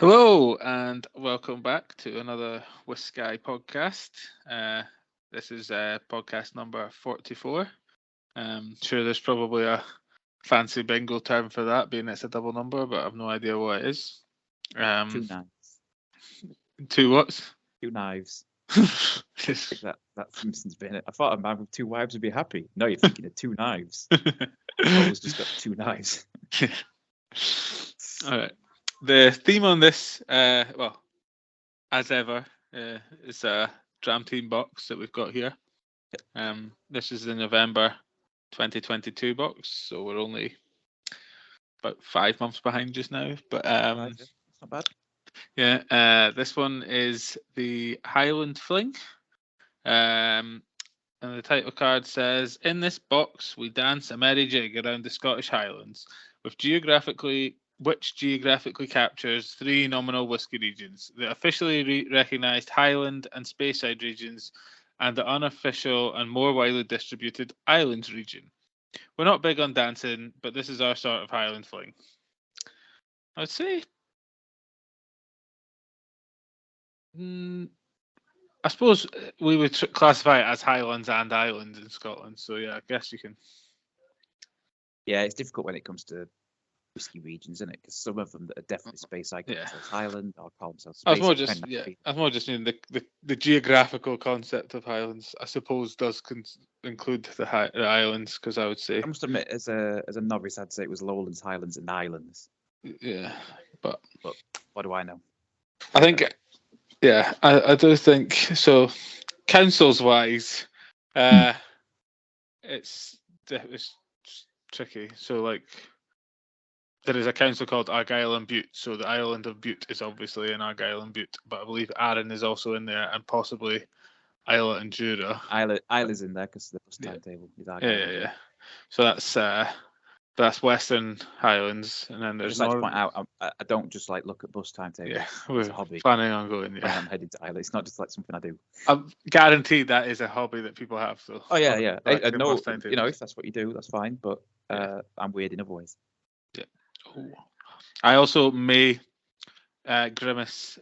Hello and welcome back to another WhiskAYE podcast. This is podcast number 44. Sure, there's probably a fancy bingo term for that, being it's a double number, but I've no idea what it is. Two knives. Two what? Two knives. Just- That Simpsons bit in it. I thought a man with two wives would be happy. No, you're thinking of two knives. Always just got two knives. All right. The theme on this, well, as ever, is a Dram team box that we've got here. This is the November 2022 box, so we're only about 5 months behind just now. But That's not bad. yeah, this one is the Highland Fling. And the title card says, "In this box, we dance a merry jig around the Scottish Highlands, which geographically captures three nominal whisky regions: the officially recognised Highland and Speyside regions, and the unofficial and more widely distributed Islands region. We're not big on dancing, but this is our sort of Highland Fling." I would say, I suppose we would classify it as Highlands and Islands in Scotland. So yeah, I guess you can. Yeah, it's difficult when it comes to whiskey regions, isn't it? Because some of them that are definitely Speyside call themselves Highland or call themselves I was more Speyside. I was more just meaning the geographical concept of Highlands, I suppose, does include the islands, because I would say. I must admit, as a novice, I'd say it was Lowlands, Highlands, and Islands. Yeah, but what do I know? I think, yeah, I do think so. Councils wise, it's tricky. So like, there is a council called Argyll and Bute, so the island of Bute is obviously in Argyll and Bute, but I believe Arran is also in there, and possibly Isla and Jura. Isla's in there because the bus timetable is Argyll. Yeah. So that's Western Highlands, and then there's just like to point out, I don't just like look at bus timetables. Yeah, it's a hobby. Planning on going. Yeah, when I'm headed to Isla. It's not just like something I do. I'm guaranteed that is a hobby that people have. So. Oh yeah. I know, if that's what you do, that's fine. But I'm weird in other ways. Yeah. Ooh. I also may grimace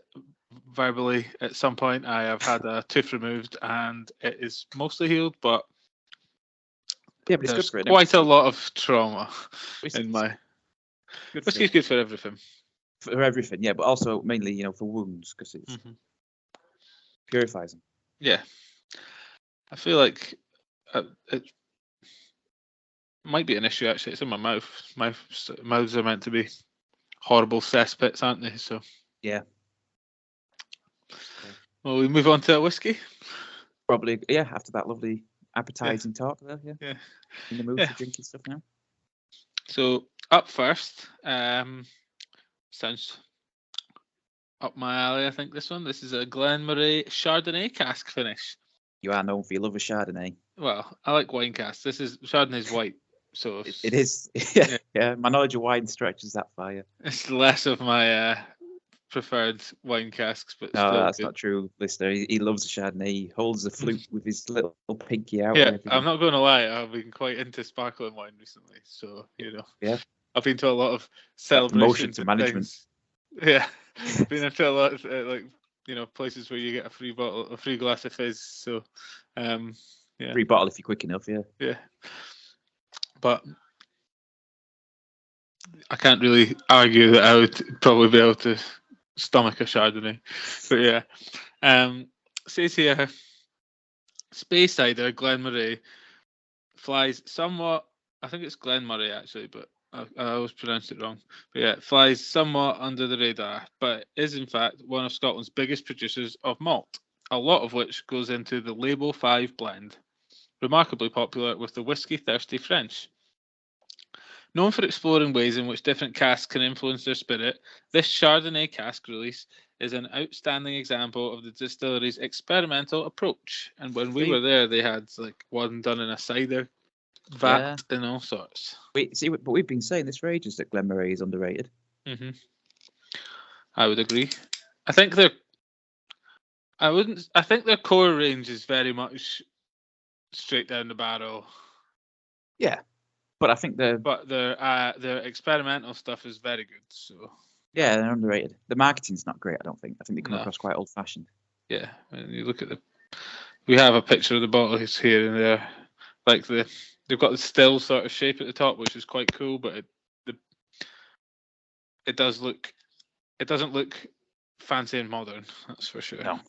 verbally at some point. I have had a tooth removed and it is mostly healed, but but it's there's good for it. Quite a lot of trauma in my. Whiskey's good for everything. For everything, yeah, but also mainly, for wounds, because it purifies them. Yeah, I feel like it might be an issue. Actually, it's in my mouth. My mouths are meant to be horrible cesspits, aren't they? So yeah. Well, we move on to a whiskey. Probably, yeah. After that lovely appetizing talk there, yeah. In the mood for drinking stuff now. So up first, sounds up my alley. I think this one. This is a Glenmorangie Chardonnay cask finish. You are known for your love of Chardonnay. Well, I like wine casks. This is Chardonnay's white, so it is. Yeah. My knowledge of wine stretches that far. Yeah. It's less of my preferred wine casks, but no, still that's good. not true, listener. He loves the Chardonnay. He holds the flute with his little pinky out. Yeah, I'm not going to lie. I've been quite into sparkling wine recently, so Yeah. I've been to a lot of celebrations to management. Things. Yeah, been into a lot of places where you get a free glass of fizz. So, yeah, free bottle if you're quick enough. Yeah. Yeah, but I can't really argue that I would probably be able to stomach a Chardonnay. But yeah, says here, Speyside or Glenmorangie flies somewhat. I think it's Glenmorangie actually, but I always pronounced it wrong. But yeah, it flies somewhat under the radar, but is in fact one of Scotland's biggest producers of malt, a lot of which goes into the Label 5 blend, remarkably popular with the whiskey-thirsty French. Known for exploring ways in which different casks can influence their spirit, this Chardonnay cask release is an outstanding example of the distillery's experimental approach. And when we were there, they had like one done in a cider vat and all sorts. But we've been saying this for ages that Glenmorangie is underrated. Mm-hmm. I would agree. I think their core range is very much straight down the barrel. Yeah. But I think their experimental stuff is very good. So Yeah, they're underrated. The marketing's not great, I don't think. I think they come No. across quite old-fashioned. Yeah, when you look at we have a picture of the bottles here and there. Like they've got the still sort of shape at the top, which is quite cool, but it doesn't look fancy and modern. That's for sure. No.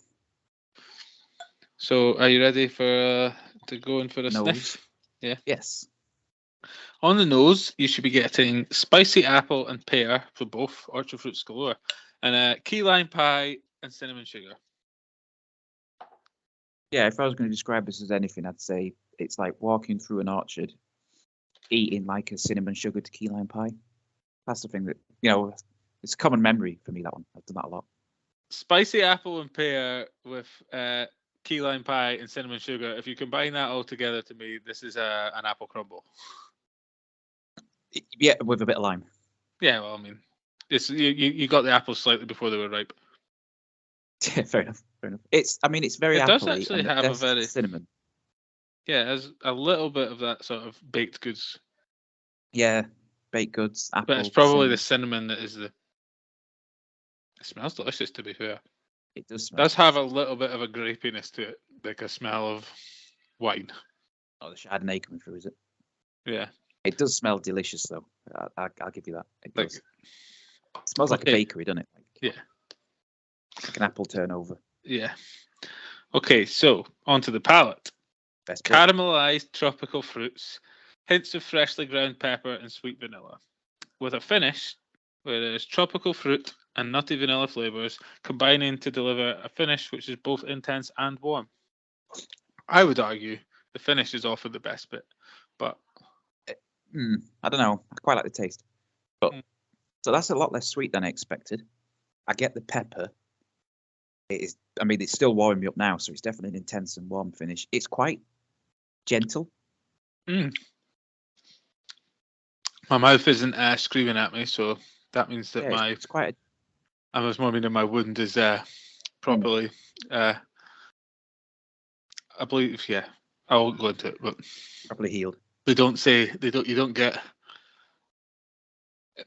So, are you ready for to go in for a Nose. sniff? Yeah. Yes. On the nose, you should be getting spicy apple and pear for both orchard fruits galore, and key lime pie and cinnamon sugar. Yeah, if I was going to describe this as anything, I'd say it's like walking through an orchard, eating like a cinnamon sugar to key lime pie. That's the thing that, it's a common memory for me, that one. I've done that a lot. Spicy apple and pear with key lime pie and cinnamon sugar. If you combine that all together, to me, this is an apple crumble. Yeah, with a bit of lime. Yeah, well, I mean, you got the apples slightly before they were ripe. Yeah, fair enough. It's very It does appley actually and have a there's very cinnamon. Yeah, it has a little bit of that sort of baked goods. Yeah, baked goods, apple. But it's probably cinnamon. the cinnamon that is It smells delicious, to be fair. It does smell. It does have a little bit of a grapiness to it, like a smell of wine. Oh, the Chardonnay coming through, is it? Yeah. It does smell delicious, though. I'll give you that. It Like, does. It smells like a bakery, doesn't it? Yeah. Like an apple turnover. Yeah. Okay, so onto the palate. Best bit. Caramelized tropical fruits, hints of freshly ground pepper and sweet vanilla, with a finish where there's tropical fruit and nutty vanilla flavors combining to deliver a finish which is both intense and warm. I would argue the finish is often the best bit, but I don't know. I quite like the taste, but so that's a lot less sweet than I expected. I get the pepper. It is. I mean, it's still warming me up now, so it's definitely an intense and warm finish. It's quite gentle. My mouth isn't screaming at me, so that means that it's quite. I was more meaning my wound is properly. I believe, yeah. I won't go into it, but Properly healed. You don't get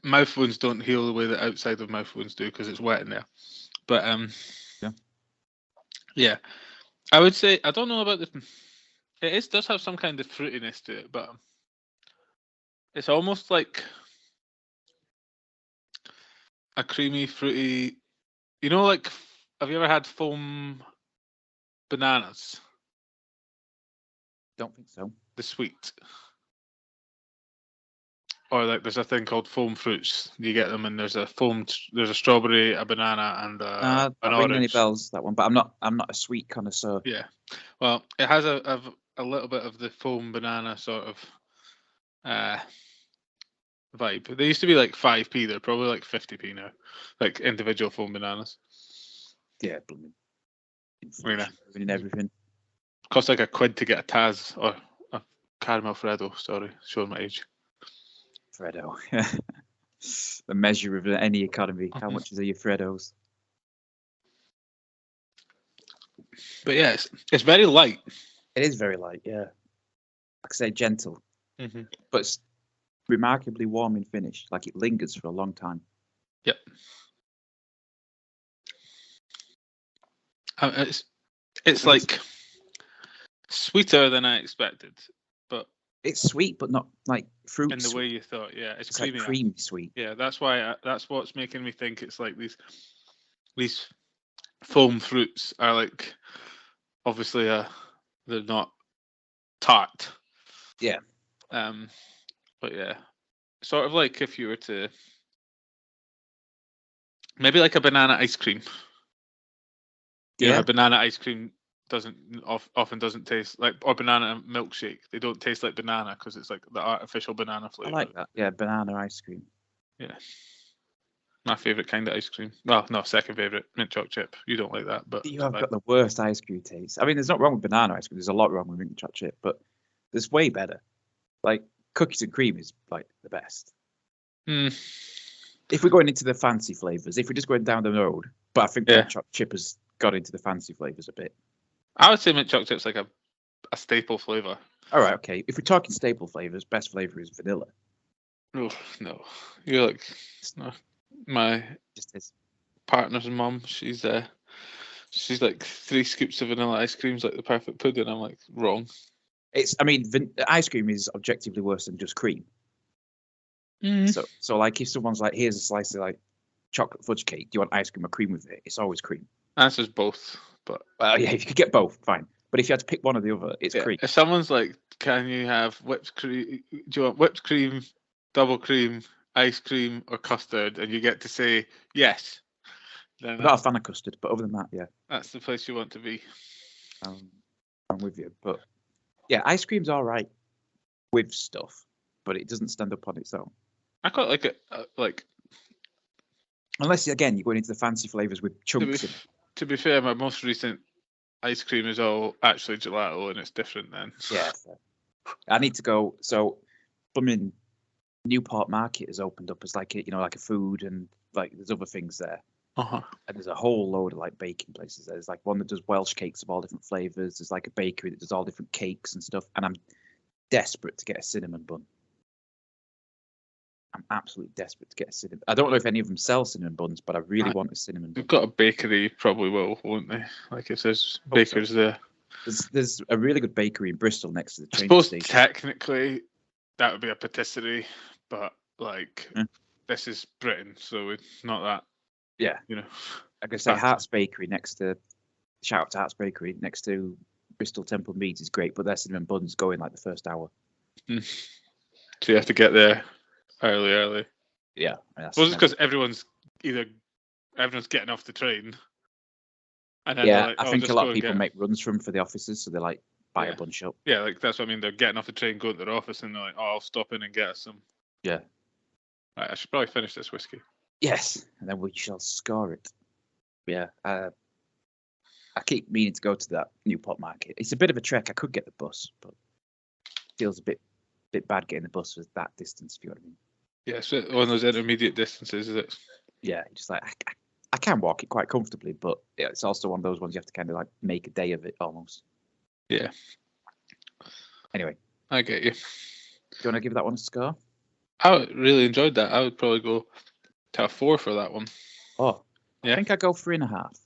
mouth wounds don't heal the way that outside of mouth wounds do because it's wet in there. But yeah, I would say I don't know about the. Does have some kind of fruitiness to it, but it's almost like a creamy, fruity. Like, have you ever had foam bananas? Don't think so. The sweet. Or like there's a thing called foam fruits. You get them and there's a strawberry, a banana, and an orange. Ring any bells, that one, but I'm not a sweet connoisseur. Yeah, well, it has a little bit of the foam banana sort of vibe. They used to be like 5p. They're probably like 50p now, like individual foam bananas. Yeah, in everything. Costs like £1 to get a Taz or a caramel Freddo. Sorry, showing my age. Freddo. The measure of any economy. How much is your Freddos? But yeah, it's very light. It is very light, yeah. Like I say, gentle. Mm-hmm. But it's remarkably warm in finish. Like it lingers for a long time. Yep. It's like sweeter than I expected, but it's sweet, but not like fruit. In the way you thought, yeah, it's like creamy sweet. Yeah, that's why. That's what's making me think it's like these foam fruits are like obviously they're not tart. Yeah. But yeah, sort of like if you were to maybe like a banana ice cream. Yeah, banana ice cream often doesn't taste like, or banana milkshake. They don't taste like banana because it's like the artificial banana flavor. I like that. Yeah, banana ice cream. Yeah, my favorite kind of ice cream. Well, no, second favorite, mint chocolate chip. You don't like that, but you have got the worst ice cream taste. I mean, there's not wrong with banana ice cream. There's a lot wrong with mint chocolate chip, but there's way better. Like cookies and cream is like the best. If we're going into the fancy flavors, if we're just going down the road, but I think mint chocolate chip has got into the fancy flavors a bit. I would say mint chocolate chip's like a staple flavor. All right, okay. If we're talking staple flavors, best flavor is vanilla. Oh no, you're like no. My Just his. partner's mum, she's like 3 scoops of vanilla ice cream's like the perfect pudding. I'm like, wrong. Ice cream is objectively worse than just cream. So like if someone's like, here's a slice of like chocolate fudge cake, do you want ice cream or cream with it? It's always cream. Answer's both, but Well, yeah, if you could get both, fine. But if you had to pick one or the other, it's cream. If someone's like, can you have whipped cream? Do you want whipped cream, double cream, ice cream, or custard? And you get to say yes. Then I'm not a fan of custard, but other than that, yeah. That's the place you want to be. I'm with you. But yeah, ice cream's all right with stuff, but it doesn't stand up on its own. I quite like it, unless, again, you're going into the fancy flavours with chunks. To be fair, my most recent ice cream is all actually gelato, and it's different then. Yeah. I need to go. So, blooming Newport Market has opened up as like a food, and like there's other things there. Uh-huh. And there's a whole load of like baking places. There's like one that does Welsh cakes of all different flavours. There's like a bakery that does all different cakes and stuff. And I'm desperate to get a cinnamon bun. I'm absolutely desperate to get a cinnamon. I don't know if any of them sell cinnamon buns, but I really want a cinnamon bun. They've got a bakery, probably will, won't they? Like it says, bakers there. There's a really good bakery in Bristol next to the train station. Station. Technically, that would be a patisserie, but like this is Britain, so it's not that. Yeah, I could say Hart's Bakery shout out to Hart's Bakery next to Bristol Temple Meads is great, but their cinnamon buns go in like the first hour. So you have to get there early. Yeah, well, it's because everyone's getting off the train. And then like, I think a lot of people make runs for the offices, so they like buy a bunch up. Yeah, like that's what I mean. They're getting off the train, going to their office, and they're like, "Oh, I'll stop in and get us some." Yeah. Right, I should probably finish this whiskey. Yes, and then we shall score it. Yeah, I keep meaning to go to that Newport Market. It's a bit of a trek. I could get the bus, but it feels a bit bad getting the bus for that distance, if you know what I mean. Yeah, so one of those intermediate distances, is it? Yeah, just like I can walk it quite comfortably, but it's also one of those ones you have to kind of like make a day of it almost. Yeah. Anyway. I get you. Do you want to give that one a score? I really enjoyed that. I would probably go to a 4 for that one. Oh, yeah. I think I'd go 3.5.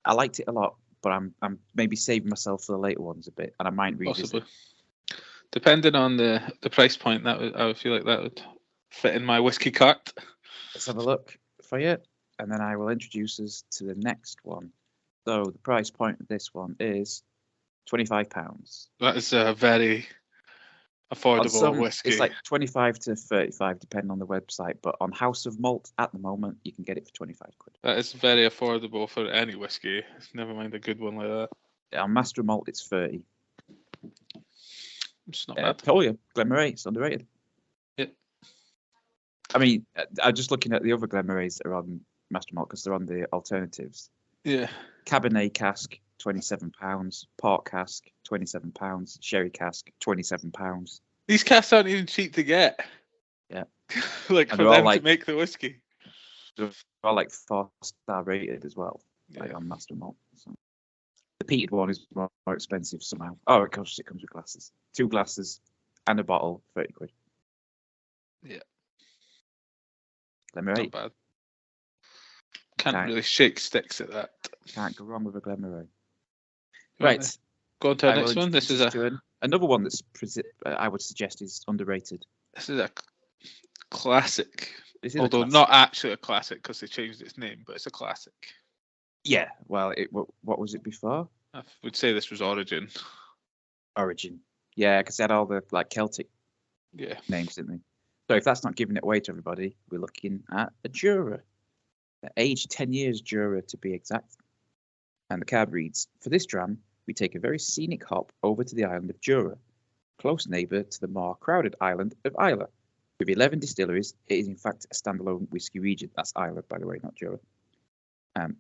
I liked it a lot, but I'm maybe saving myself for the later ones a bit, and I might revisit. Possibly. Depending on the price point, I would feel like that would fit in my whiskey cart. Let's have a look for you, and then I will introduce us to the next one. So the price point of this one is £25. That is a very affordable whiskey. It's like 25 to 35, depending on the website. But on House of Malt at the moment, you can get it for 25 quid. That is very affordable for any whiskey. Never mind a good one like that. Yeah, on Master of Malt, it's 30. It's not bad. I told you, Glenmorangie, it's underrated. Yeah. I mean, I'm just looking at the other Glenmorangies that are on Master Malt because they're on the alternatives. Yeah. Cabernet cask, £27. Port cask, £27. Sherry cask, £27. These casks aren't even cheap to get. Yeah. Like for them to make the whiskey. They're all like 4-star rated as well, like on Master Malt. So. The peated one is more expensive somehow. Oh, of course, it comes with glasses. 2 glasses and a bottle, 30 quid. Yeah. Glenmorangie. Not bad. Can't really shake sticks at that. Can't go wrong with a Glenmorangie. Right. Go on to our next one. This is another one that's I would suggest is underrated. This is a classic. Although not actually a classic because they changed its name, but it's a classic. Yeah. Well, what was it before? I would say this was Origin. Origin. Yeah, because they had all the like Celtic names, didn't they? So if that's not giving it away to everybody, we're looking at a Jura. Age 10 years Jura to be exact. And the card reads, for this dram, we take a very scenic hop over to the island of Jura, close neighbour to the more crowded island of Islay. With 11 distilleries, it is in fact a standalone whisky region. That's Islay, by the way, not Jura.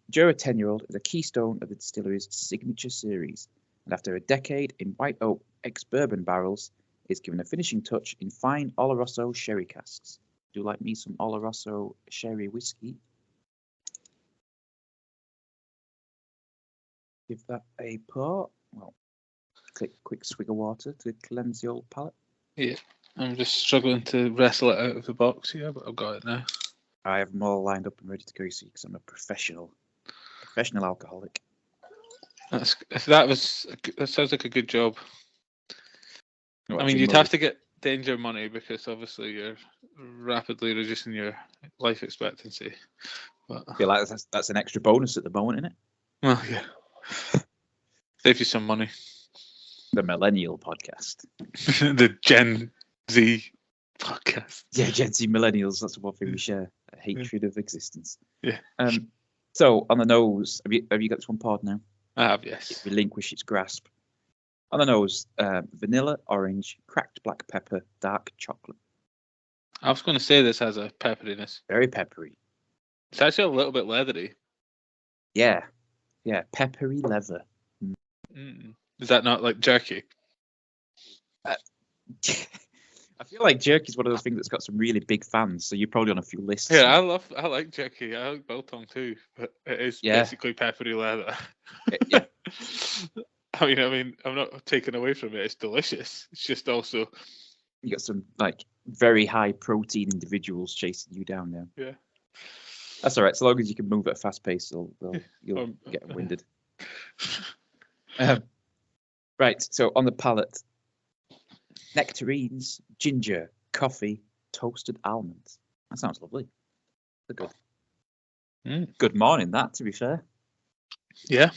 Jura 10-year-old is a keystone of the distillery's signature series, and after a decade in white oak ex-bourbon barrels, is given a finishing touch in fine Oloroso sherry casks. Do you like me some Oloroso sherry whiskey? Give that a pour. Well, quick swig of water to cleanse the old palate. Yeah, I'm just struggling to wrestle it out of the box here, but I've got it now. I have them all lined up and ready to go, see, because I'm a professional alcoholic. That sounds like a good job. What, I mean, you'd have to get danger money because obviously you're rapidly reducing your life expectancy. But I feel like that's an extra bonus at the moment, isn't it? well, yeah, save you some money. The millennial podcast. The Gen Z podcast. Yeah, Gen Z millennials. That's one thing we share: a hatred of existence. Yeah. So on the nose, have you got this one poured now? I have, yes. It relinquish its grasp. On the nose, vanilla, orange, cracked black pepper, dark chocolate. I was going to say this has a pepperiness. Very peppery. It's actually a little bit leathery. Yeah, peppery leather. Is that not like jerky? I feel like jerky is one of those things that's got some really big fans, so you're probably on a few lists. Yeah, I like jerky. I like biltong too, but it is basically peppery leather. Yeah. I mean, I'm not taking away from it. It's delicious. It's just also you got some like very high protein individuals chasing you down now. Yeah, that's all right. So long as you can move at a fast pace, you'll get winded. Right. So on the palate, nectarines, ginger, coffee, toasted almonds. That sounds lovely. They're good. Good morning, that, to be fair. Yeah.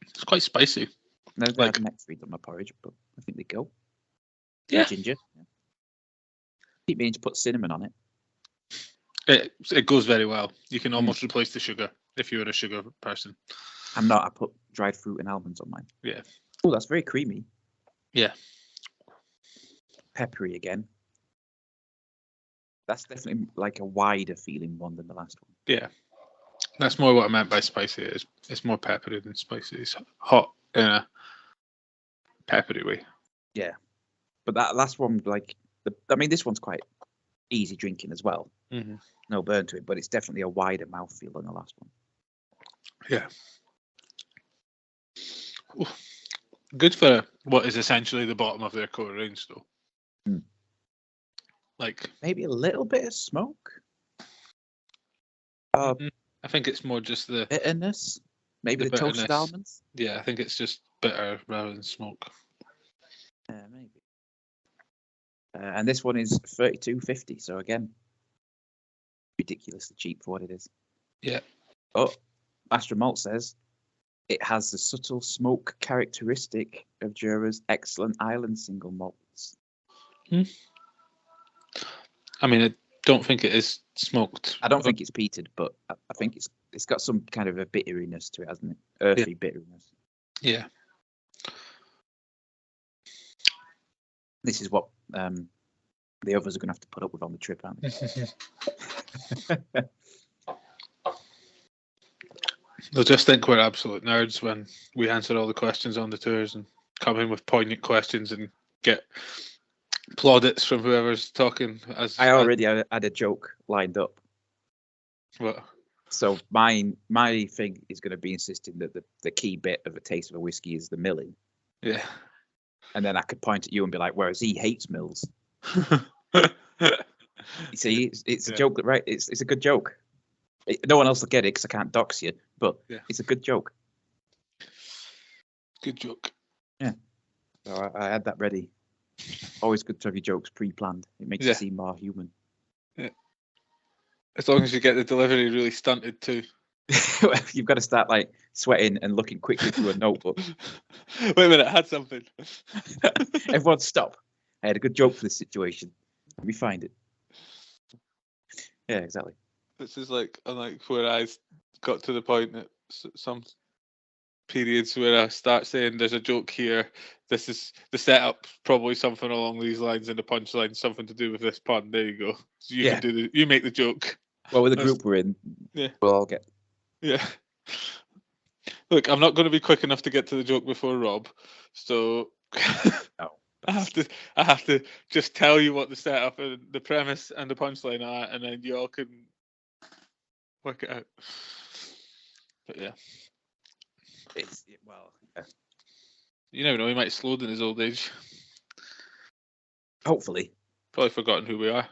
It's quite spicy. Never had nectarines on my porridge, but I think they go. Yeah. Ginger. Yeah. Keep meaning to put cinnamon on it. It goes very well. You can almost replace the sugar if you're a sugar person. I'm not. I put dried fruit and almonds on mine. Yeah. Oh, that's very creamy. Yeah. Peppery again. That's definitely like a wider feeling one than the last one. Yeah. That's more what I meant by spicy. It's more peppery than spicy. It's hot in a peppery way. Yeah. But that last one, this one's quite easy drinking as well. Mm-hmm. No burn to it, but it's definitely a wider mouthfeel than the last one. Yeah. Ooh. Good for what is essentially the bottom of their core range, though. Like maybe a little bit of smoke. I think it's more just the bitterness. Maybe the toasted almonds. Yeah, I think it's just bitter rather than smoke. Yeah, maybe. And this one is $32.50. So again, ridiculously cheap for what it is. Yeah. Oh, Master Malt says it has the subtle smoke characteristic of Jura's excellent island single malts. I mean, I don't think it is smoked. I don't think it's peated, but I think it's got some kind of a bitteriness to it, hasn't it? Earthy bitteriness. Yeah. This is what the others are going to have to put up with on the trip, aren't they? They'll just think we're absolute nerds when we answer all the questions on the tours and come in with poignant questions and get plaudits from whoever's talking. I already had a joke lined up. What? So my thing is going to be insisting that the key bit of a taste of a whiskey is the milling. Yeah. And then I could point at you and be like, whereas he hates mills. You see, it's a joke, right? It's a good joke. No one else will get it because I can't dox you, but it's a good joke. Good joke. Yeah. So I had that ready. Always good to have your jokes pre-planned. It makes you seem more human. Yeah. As long as you get the delivery really stunted too. You've got to start like sweating and looking quickly through a notebook. Wait a minute, I had something. Everyone stop. I had a good joke for this situation. Let me find it. Yeah, exactly. This is like where I got to the point at some periods where I start saying there's a joke here. This is the setup, probably something along these lines, and the punchline something to do with this pun. There you go. So you can you make the joke. Well, with the group we're in, we'll all get. Yeah. Look, I'm not going to be quick enough to get to the joke before Rob, so No. I have to just tell you what the setup and the premise and the punchline are, and then you all can work it out. But yeah. You never know, he might explode in his old age. Hopefully. Probably forgotten who we are.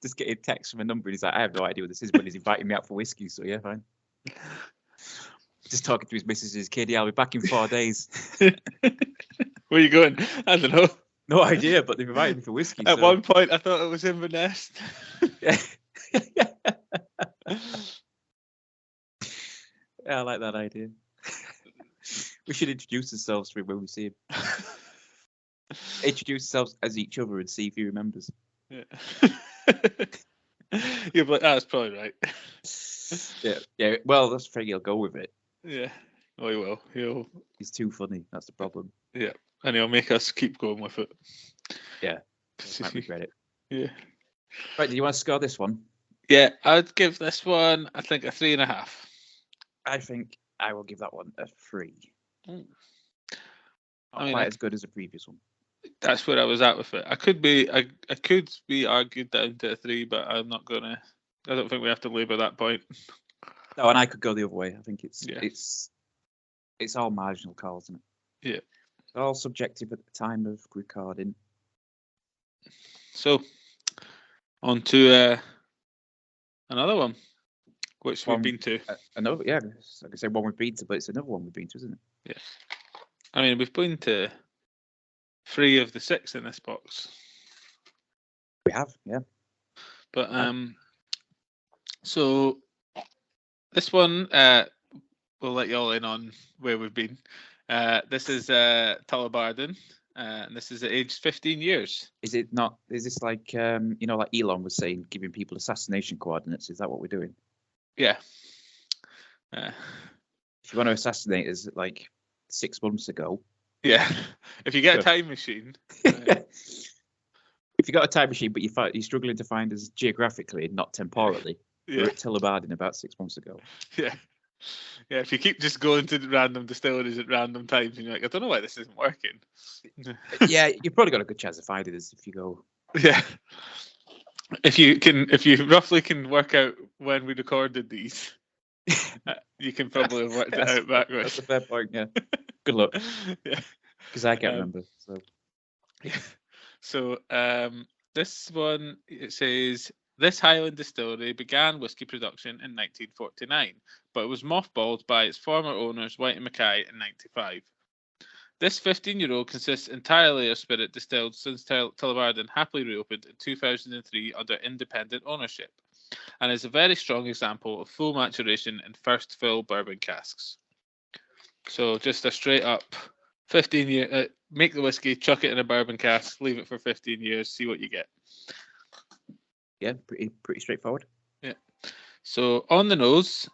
Just getting a text from a number, and he's like, I have no idea what this is, but he's inviting me out for whiskey, so yeah, fine. Just talking to his missus, his kid, yeah, I'll be back in 4 days. Where are you going? I don't know. No idea, but they've invited me for whiskey. At one point, I thought it was Inverness. Yeah. Yeah, I like that idea. We should introduce ourselves to him when we see him. Introduce ourselves as each other and see if he remembers. Yeah. You're like, that's probably right. Yeah. Well, that's Frank. He'll go with it. Yeah. Oh, he will. He's too funny. That's the problem. Yeah, and he'll make us keep going with it. Yeah. Might regret it. Yeah. Right. Do you want to score this one? Yeah, I'd give this one, I think, a 3.5. I think I will give that one a 3. Mm. Not quite as good as the previous one. That's where I was at with it. I could be argued down to a 3, but I'm not gonna. I don't think we have to labour that point. No, and I could go the other way. I think it's all marginal calls, isn't it? Yeah. It's all subjective at the time of recording. So, on to another one, which we've been to. Another, yeah. Like I say, one we've been to, but it's another one we've been to, isn't it? Yes. I mean, we've been to 3 of the 6 in this box. We have, yeah. But so this one, we'll let you all in on where we've been. This is Tullibardine, and this is at age 15 years. Is it not? Is this like like Elon was saying, giving people assassination coordinates? Is that what we're doing? Yeah. If you want to assassinate us like 6 months ago. Yeah. If you get a time machine. If you got a time machine, but you're struggling to find us geographically, not temporally. Yeah. We're at Tullibardine about 6 months ago. Yeah. Yeah, if you keep just going to random distilleries at random times and you're like, I don't know why this isn't working. Yeah, you've probably got a good chance of finding us if you go. Yeah. If you roughly can work out when we recorded these, you can probably have worked it out backwards. That's a fair point, yeah. Good luck. Yeah. Because I can't remember. So yeah. So this one, it says, this Highland distillery began whiskey production in 1949, but it was mothballed by its former owners, White and Mackay, in 1995. This 15-year-old consists entirely of spirit distilled since Tullibardine happily reopened in 2003 under independent ownership, and is a very strong example of full maturation in first fill bourbon casks. So just a straight up 15-year, make the whiskey, chuck it in a bourbon cask, leave it for 15 years, see what you get. Yeah, pretty straightforward. Yeah. So on the nose,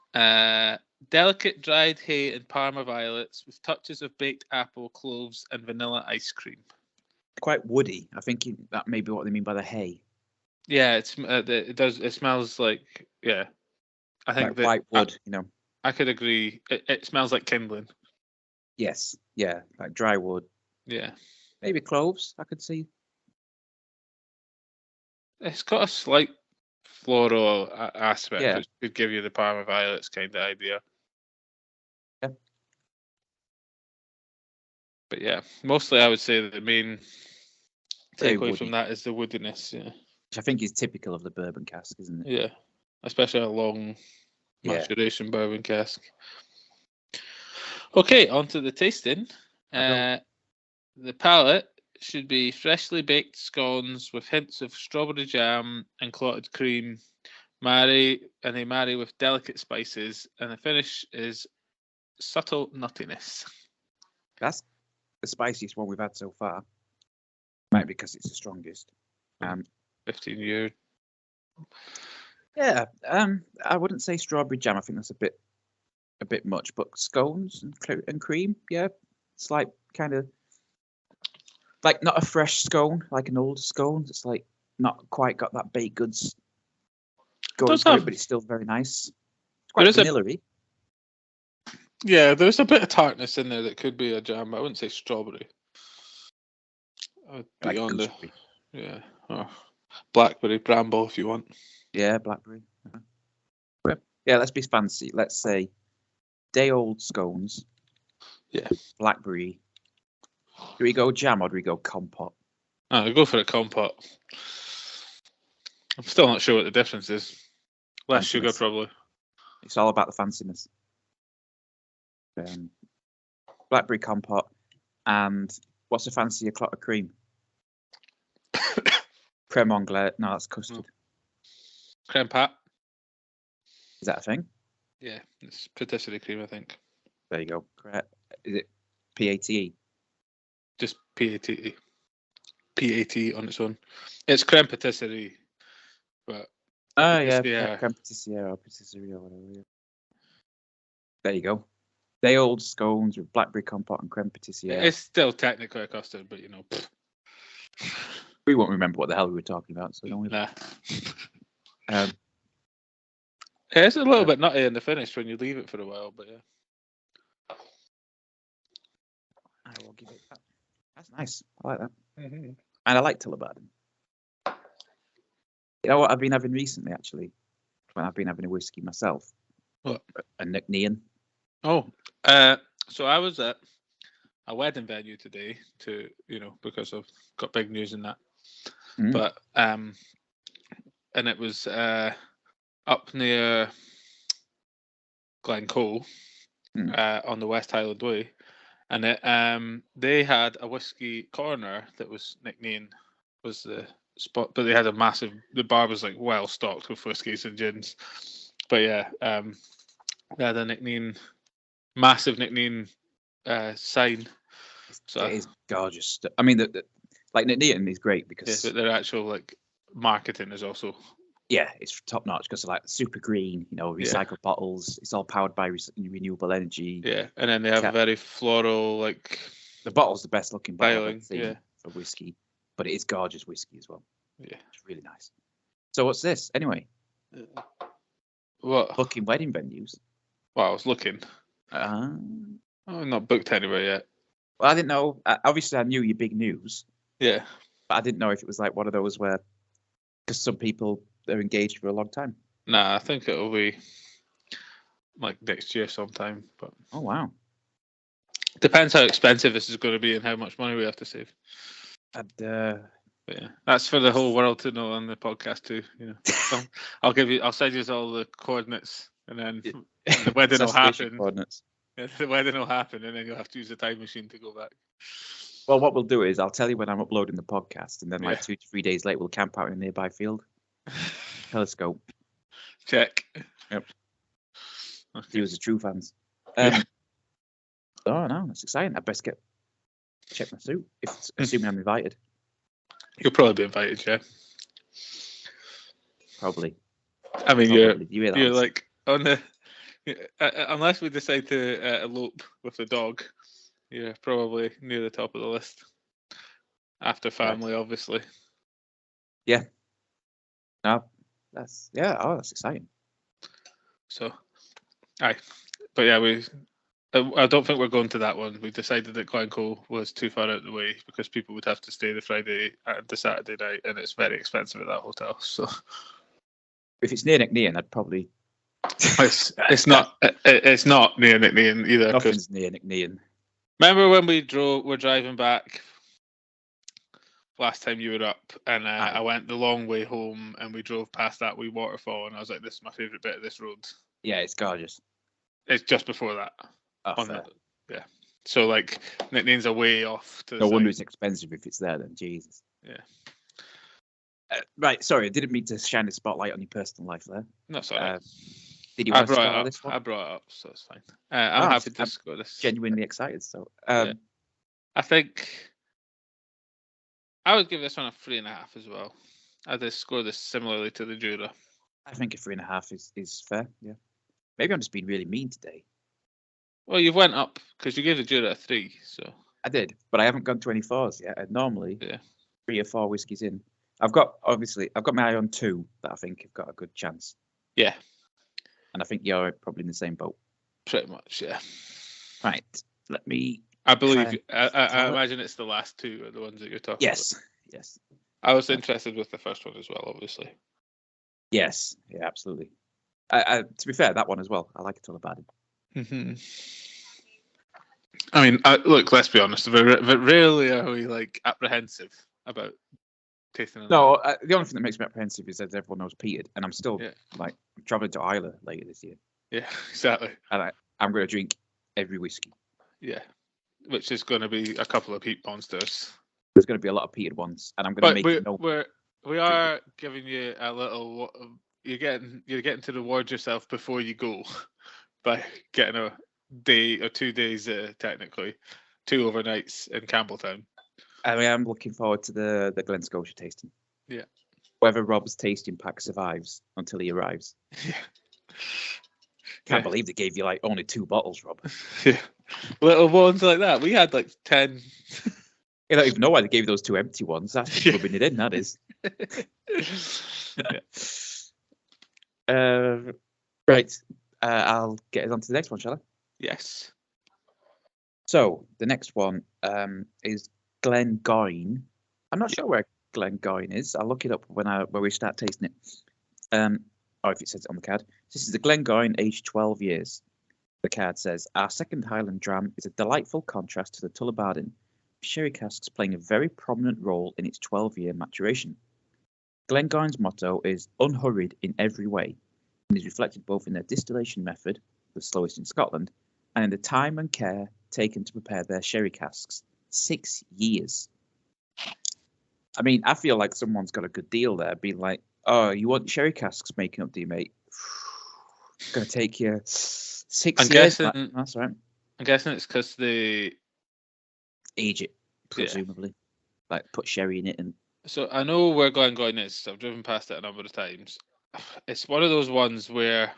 delicate dried hay and Parma violets with touches of baked apple, cloves, and vanilla ice cream. Quite woody. I think that may be what they mean by the hay. Yeah, it does. It smells like, yeah. I think like white wood. I could agree. It smells like kindling. Yes. Yeah, like dry wood. Yeah. Maybe cloves. I could see. It's got a slight floral aspect, which could give you the Parma violets kind of idea. Yeah. But yeah, mostly I would say that the main takeaway from that is the woodiness. Yeah. Which I think is typical of the bourbon cask, isn't it? Yeah. Especially a long maturation bourbon cask. Okay, on to the tasting. The palate should be freshly baked scones with hints of strawberry jam and clotted cream. They marry with delicate spices, and the finish is subtle nuttiness. That's the spiciest one we've had so far. Maybe because it's the strongest. 15 year. Yeah, I wouldn't say strawberry jam. I think that's a bit much, but scones and cream, yeah, it's like kind of like not a fresh scone, like an old scone. It's like not quite got that baked goods going through it, but it's still very nice. It's quite vanilla-y. Yeah, there's a bit of tartness in there that could be a jam, but I wouldn't say strawberry. I would be on the blackberry, bramble if you want. Yeah, blackberry. Yeah, let's be fancy. Let's say day old scones. Yeah. Blackberry. Do we go jam or do we go compote? I'll go for a compote. I'm still not sure what the difference is. Less sugar, Fanciness. probably. It's all about the fanciness. Blackberry compote, and what's a fancier clot of cream? Creme anglaise. No, that's custard. Creme pat. Is that a thing? Yeah, it's patisserie cream, I think. There you go. Is it PATE? Just PATE. PAT on its own. It's creme patisserie, but Oh yeah, yeah. creme patisserie or patisserie or whatever. Yeah. There you go. Day old scones with blackberry compote and creme patisserie. It's still technically a custard, but you know. We won't remember what the hell we were talking about, so don't we? Nah. It's a little bit nutty in the finish when you leave it for a while, but yeah. I will give it that. That's nice. I like that. Mm-hmm. And I like Tullabaden. You know what I've been having recently, actually? When I've been having a whiskey myself. What? A Nean. Oh, so I was at a wedding venue today because I've got big news in that. Mm. But and it was up near Glencoe on the West Highland Way, and they had a whiskey corner that was nicknamed was the spot, but they had the bar was like well stocked with whiskies and gins. But yeah, they had a massive nickname sign. So it is gorgeous. I mean, like Nean is great because but their actual like marketing is also it's top notch because like super green, recycled bottles. It's all powered by renewable energy. Yeah, and then they have a very floral like. The bottle's the best looking bottle I've seen for whiskey, but it is gorgeous whiskey as well. Yeah, it's really nice. So what's this anyway? What? Booking wedding venues. Well, I was looking. I'm not booked anywhere yet. Well, I didn't know. Obviously, I knew your big news. Yeah. But I didn't know if it was like one of those where, because some people are engaged for a long time. Nah, I think it'll be like next year sometime. But oh wow. Depends how expensive this is going to be and how much money we have to save. But yeah, that's for the whole world to know on the podcast too. So I'll send you all the coordinates, and then the wedding will happen. Coordinates. Yeah, the wedding will happen, and then you'll have to use a time machine to go back. Well, what we'll do is I'll tell you when I'm uploading the podcast, and then 2 to 3 days later we'll camp out in a nearby field. Telescope. Check. Yep. Okay. He was a true fans. Oh no, that's exciting. I best check my suit, assuming I'm invited. You'll probably be invited, yeah. Probably. I mean, you're like on the unless we decide to elope with the dog, you're probably near the top of the list. After family, obviously. Yeah. No, that's exciting. So, but yeah, I don't think we're going to that one. We decided that Glencoe was too far out of the way because people would have to stay the Friday and the Saturday night, and it's very expensive at that hotel. So, if it's near Nean, I'd probably. It's not near Nean either. Nothing's near Nean. Remember when we're driving back last time you were up, and I went the long way home, and we drove past that wee waterfall, and I was like, "This is my favourite bit of this road." Yeah, it's gorgeous. It's just before that. Yeah. So like Nean's a way off to the no side. wonder it's expensive if it's there then. Jesus. Yeah. Right, sorry, I didn't mean to shine a spotlight on your personal life there. No, sorry. Did you want to start this one? I brought it up, so it's fine. I'm happy to score this. Genuinely excited. So, I think I would give this one a 3.5 as well. I just score this similarly to the Jura. I think a 3.5 is fair. Yeah. Maybe I'm just being really mean today. Well, you've went up because you gave the Jura a 3, so. I did, but I haven't gone 24s yet. And normally, 3 or 4 whiskies in. I've got my eye on 2 that I think have got a good chance. Yeah. And I think you're probably in the same boat. Pretty much, yeah. Right. Let me. I believe. I imagine it's the last 2 are the ones that you're talking about. Yes. I was interested with the first one as well, obviously. Yes. Yeah, absolutely. To be fair, that one as well. I like it all about it. Mm-hmm. I mean, look. Let's be honest. Rarely are we like apprehensive about tasting. No, the only thing that makes me apprehensive is that everyone knows peated, and I'm still like traveling to Islay later this year. Yeah, exactly. And I'm going to drink every whiskey. Yeah, which is going to be a couple of peat monsters. There's going to be a lot of peated ones, and I'm going to make we are giving you a little. You're getting to reward yourself before you go by getting a day or 2 days, technically, 2 overnights in Campbelltown. I mean, I'm looking forward to the Glen Scotia tasting. Yeah. Whether Rob's tasting pack survives until he arrives. Yeah. Can't believe they gave you like only 2 bottles, Rob. Yeah. Little ones like that. We had like 10. I don't even know why they gave you those 2 empty ones. That's just rubbing it in, that is. Right. I'll get us on to the next one, shall I? Yes. So the next one is Glengoyne. I'm not sure where Glengoyne is. I'll look it up when we start tasting it. Or if it says it on the card. This is the Glengoyne, aged 12 years. The card says, our second Highland Dram is a delightful contrast to the Tullibardine, with sherry casks playing a very prominent role in its 12-year maturation. Glengoyne's motto is unhurried in every way, and is reflected both in their distillation method, the slowest in Scotland, and in the time and care taken to prepare their sherry casks. 6 years. I mean, I feel like someone's got a good deal there, being like, oh, you want sherry casks making up, do you, mate? It's going to take you 6 years. That's right. I'm guessing it's because they age it, presumably. Yeah. Like, put sherry in it. And so I know where Glengoyne is. So I've driven past it a number of times. It's one of those ones where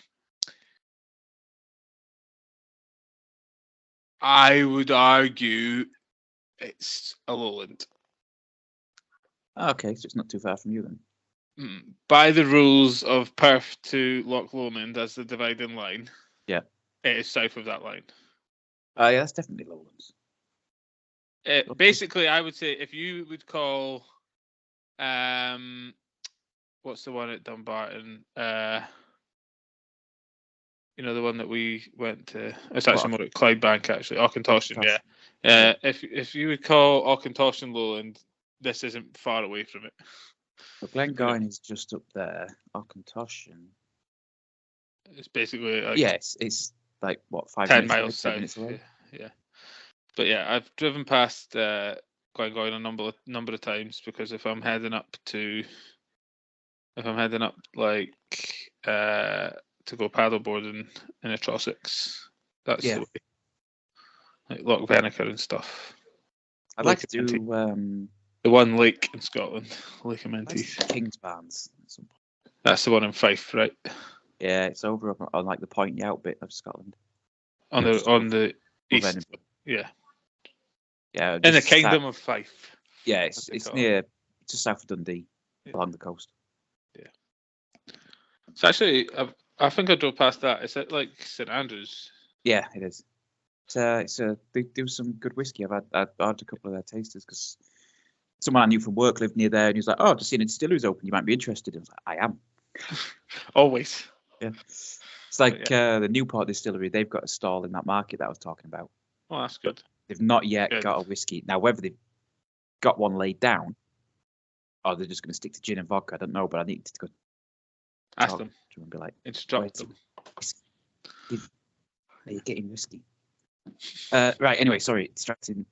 I would argue it's a lowland. Okay, so it's not too far from you then. By the rules of Perth to Loch Lomond as the dividing line, yeah, it is south of that line. Yeah, that's definitely lowlands. Basically, I would say if you would call, what's the one at Dumbarton? You know, the one that we went to. It's actually more at Clydebank, actually. Auchentoshan, yeah. If you would call Auchentoshan lowland, this isn't far away from it. But Glengoyne is just up there. Auchentoshan. It's basically like yes, it's like what 10 miles south. Away? Yeah. But yeah, I've driven past Glengoyne a number of times because if I'm heading up like to go paddleboarding in a Trossachs, that's the way. Like Loch Venacher and stuff. I'd like to do the one lake in Scotland, Lake of Menteith. Kingsbarns. That's the one in Fife, right? Yeah, it's over on like the pointy out bit of Scotland. On the east. Yeah. Yeah. In the Kingdom of Fife. Yeah, it's near just south of Dundee, along the coast. Yeah. So actually, I think I drove past that. Is it like St Andrews? Yeah, it is. They do some good whiskey. I've had a couple of their tasters because someone I knew from work lived near there, and he was like, "Oh, I've just seen a distillery's open. You might be interested." I was like, "I am." Always. Yeah. It's like the Newport Distillery. They've got a stall in that market that I was talking about. Oh, that's good. They've not yet got a whiskey. Now, whether they've got one laid down or they're just going to stick to gin and vodka, I don't know. But I need to go ask them and be like, instruct them. Are you getting whiskey? Right. Anyway, sorry, distracting.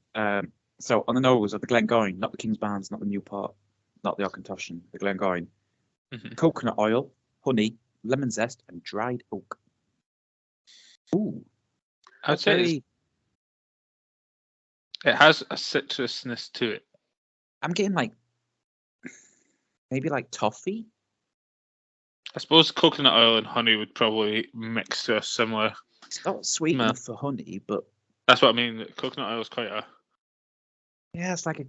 So on the nose of the Glengoyne, not the Kingsbarns, not the Newport, not the Auchentoshan, the Glengoyne, coconut oil, honey, lemon zest, and dried oak. Ooh, I'd say it has a citrusness to it. I'm getting like maybe like toffee. I suppose coconut oil and honey would probably mix to a similar. It's not sweet enough for honey, but that's what I mean. Coconut oil is quite a. Yeah, it's like a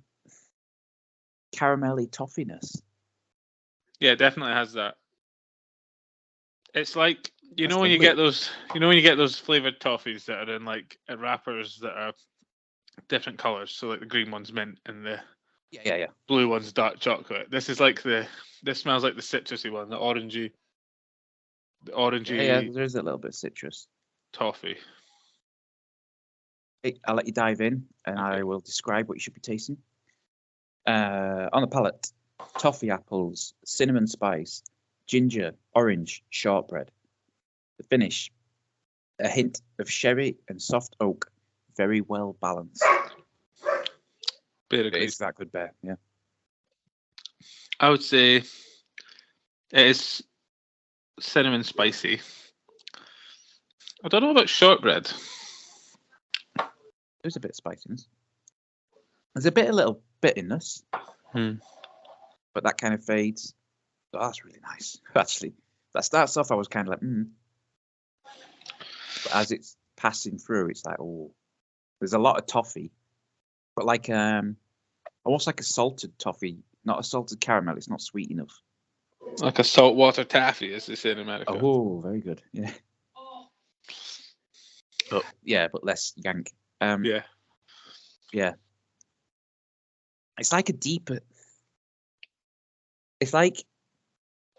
caramelly toffiness. Yeah, it definitely has that. It's like when you get those flavored toffees that are in like wrappers that are different colors. So like the green one's mint and the blue one's dark chocolate. This is like this smells like the citrusy one, the orangey. Yeah, there's a little bit of citrus. Toffee. I'll let you dive in, and I will describe what you should be tasting. On the palate, toffee apples, cinnamon spice, ginger, orange, shortbread. The finish, a hint of sherry and soft oak, very well balanced. Bear agreed. It's that good beer, yeah. I would say it is cinnamon spicy. I don't know about shortbread. There's a bit of spiciness. There's a little bitterness, but that kind of fades. Oh, that's really nice. Actually, that starts off, I was kind of like, But as it's passing through, it's like, oh, there's a lot of toffee, but like almost like a salted toffee, not a salted caramel. It's not sweet enough. Like a saltwater taffy, as they say in America. Oh, very good. Yeah. But less yank. Yeah. It's like a deeper. It's like,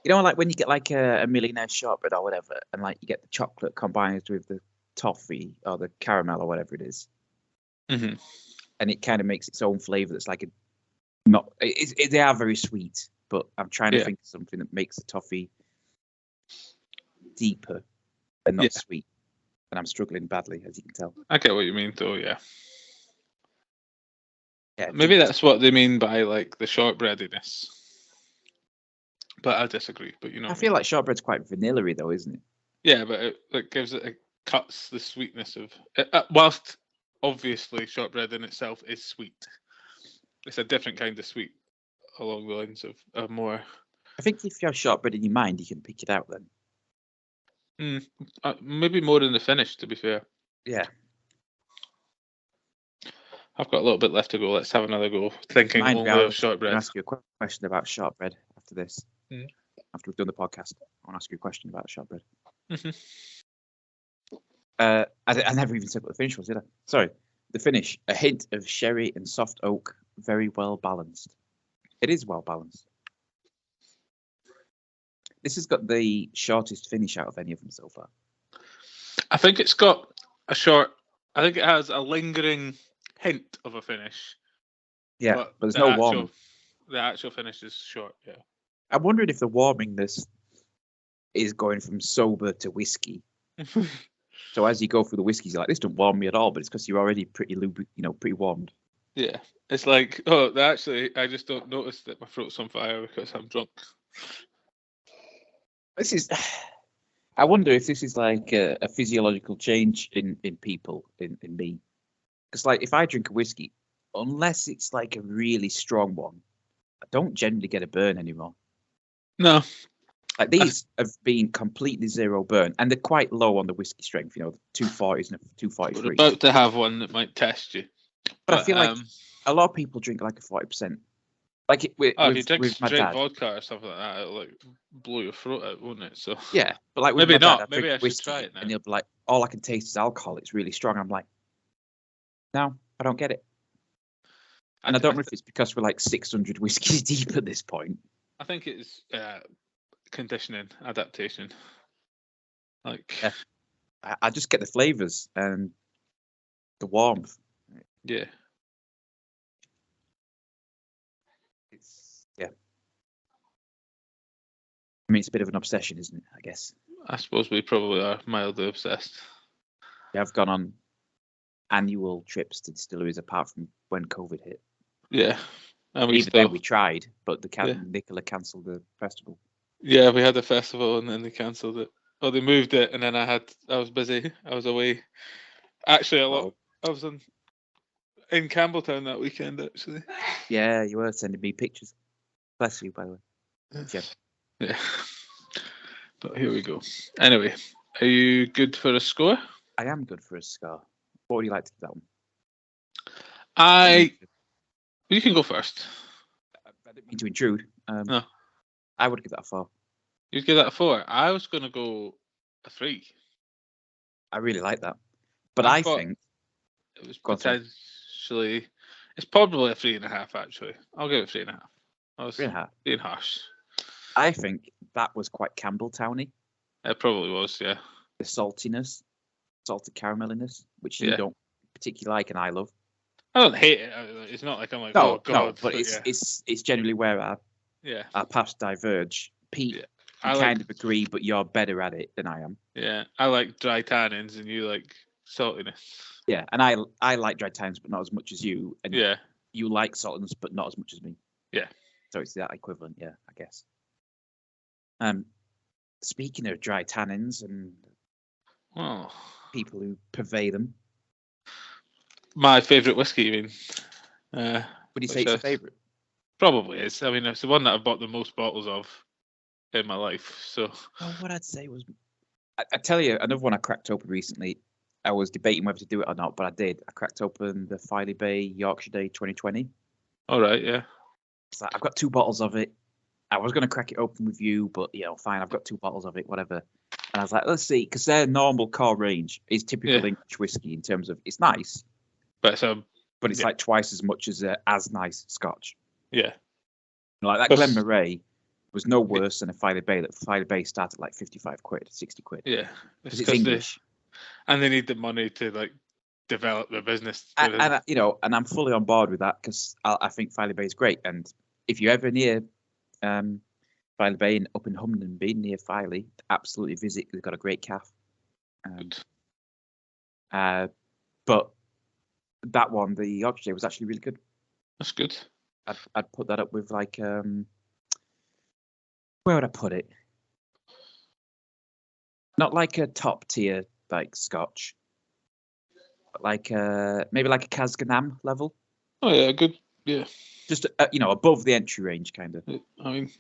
like when you get like a millionaire shortbread or whatever, and like you get the chocolate combined with the toffee or the caramel or whatever it is, and it kind of makes its own flavor. That's like they are very sweet, but I'm trying to think of something that makes the toffee deeper and not sweet. And I'm struggling badly, as you can tell. I get what you mean, though. Yeah. Yeah. Maybe that's what they mean by like the shortbreadiness. But I disagree. But I feel like shortbread's quite vanilla-y, though, isn't it? Yeah, but it gives it cuts the sweetness of whilst obviously shortbread in itself is sweet. It's a different kind of sweet along the lines of more. I think if you have shortbread in your mind, you can pick it out then. Maybe more in the finish, to be fair. Yeah. I've got a little bit left to go. Let's have another go. Thinking only of shortbread. I'll ask you a question about shortbread after this. After we've done the podcast, I want to ask you a question about shortbread. I never even said what the finish was, did I? Sorry. The finish, a hint of sherry and soft oak, very well balanced. It is well balanced. This has got the shortest finish out of any of them so far. I think it's got I think it has a lingering hint of a finish. Yeah, but there's no warming. The actual finish is short, yeah. I'm wondering if the warmingness is going from sober to whiskey. So as you go through the whiskies, you're like, this don't warm me at all, but it's because you're already pretty warmed. Yeah, it's like, I just don't notice that my throat's on fire because I'm drunk. I wonder if this is like a physiological change in people, in me. Because like if I drink a whiskey, unless it's like a really strong one, I don't generally get a burn anymore. No. Like these have been completely zero burn, and they're quite low on the whiskey strength, 240s and 243. We're about to have one that might test you. But I feel like a lot of people drink like a 40%. Like if you drink vodka or something like that, it'll like blow your throat out, won't it? So yeah, but like with maybe my not. Dad, Maybe I should try it now. And he'll be like, all I can taste is alcohol. It's really strong. I'm like, no, I don't get it. And I don't know if it's because we're like 600 whiskeys deep at this point. I think it's conditioning, adaptation. Like, I just get the flavors and the warmth. Yeah. I mean, it's a bit of an obsession, isn't it? I guess. I suppose we probably are mildly obsessed. Yeah, I've gone on annual trips to distilleries apart from when COVID hit. Yeah. And even then we tried, but Nicola cancelled the festival. Yeah, we had a festival and then they cancelled it. Oh, they moved it, and then I was busy. I was away. Actually, I was in Campbelltown that weekend, actually. Yeah, you were sending me pictures. Bless you, by the way. Yeah. But here we go. Anyway, are you good for a score? I am good for a score. What would you like to give that one? You can go first. I didn't mean to intrude. No. I would give that a 4. You'd give that a 4? I was going to go a 3. I really like that. But I think it was potentially... It's probably a 3.5, actually. I'll give it 3.5. I was 3.5. being harsh. I think that was quite Campbelltowny. It probably was, yeah. The saltiness, salted carameliness, which you don't particularly like and I love. I don't hate it. It's not like I'm like, no, oh god. No, but it's generally where Yeah. Our paths diverge. Pete, Yeah. I kind of agree, but you're better at it than I am. Yeah, I like dry tannins, and you like saltiness. Yeah, and I like dry tannins, but not as much as you. And Yeah. you like saltiness, but not as much as me. Yeah. So it's that equivalent, yeah, I guess. Speaking of dry tannins and people who purvey them. My favourite whiskey, you mean? Would you say it's your favourite? Probably is. I mean, it's the one that I've bought the most bottles of in my life. So. Well, what I'd say was, I tell you, another one I cracked open recently. I was debating whether to do it or not, but I did. I cracked open the Filey Bay Yorkshire Day 2020. All right, yeah. It's like, I've got 2 bottles of it. I was going to crack it open with you, but fine. I've got 2 bottles of it, whatever. And I was like, let's see, because their normal core range is typical English whiskey in terms of it's nice, but it's like twice as much as nice Scotch. Yeah. Like that Glen Moray was no worse than a Filey Bay. That Filey Bay started like 55 quid, 60 quid. Yeah, because it's English, and they need the money to like develop their business. And I'm fully on board with that because I think Filey Bay is great. And if you're ever near Filey Bay up in Humden, being near Filey, absolutely visit. They've got a great cafe. But that one, the Yorkshire Day, was actually really good. That's good. I'd put that up with like where would I put it? Not like a top tier like Scotch, but like maybe like a Casganam level. Oh yeah, good. Yeah. Just above the entry range, kind of. I mean,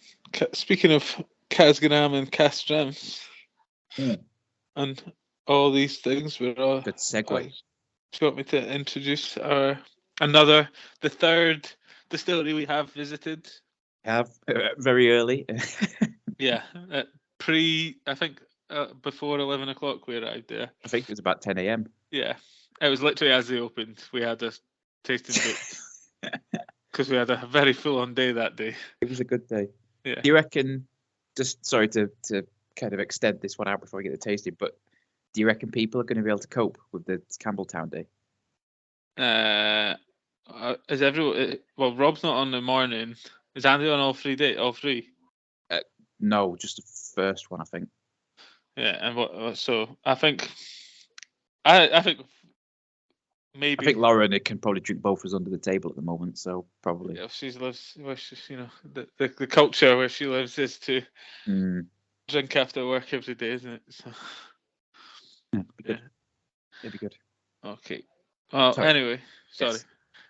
speaking of Casganam and Drams, and all these things, we're all good segue. Do you want me to introduce the third distillery we have visited? Very early. Yeah, I think before 11 o'clock we arrived there. I think it was about 10 a.m. Yeah, it was literally as they opened. We had a tasting booked because we had a very full-on day that day. It was a good day. Yeah. Do you reckon? Just sorry to kind of extend this one out before we get the tasting, but do you reckon people are going to be able to cope with the Campbelltown day? Is everyone? Well, Rob's not on the morning. Is Andy on all 3 days? All 3? No, just the first one, I think. Yeah, and what? So I think, I think maybe. I think Lauren can probably drink both of us under the table at the moment, so probably. Yeah, she lives where the culture where she lives is to drink after work every day, isn't it? So. Yeah, it'd be good. It'd be good. Okay. Well, anyway, sorry.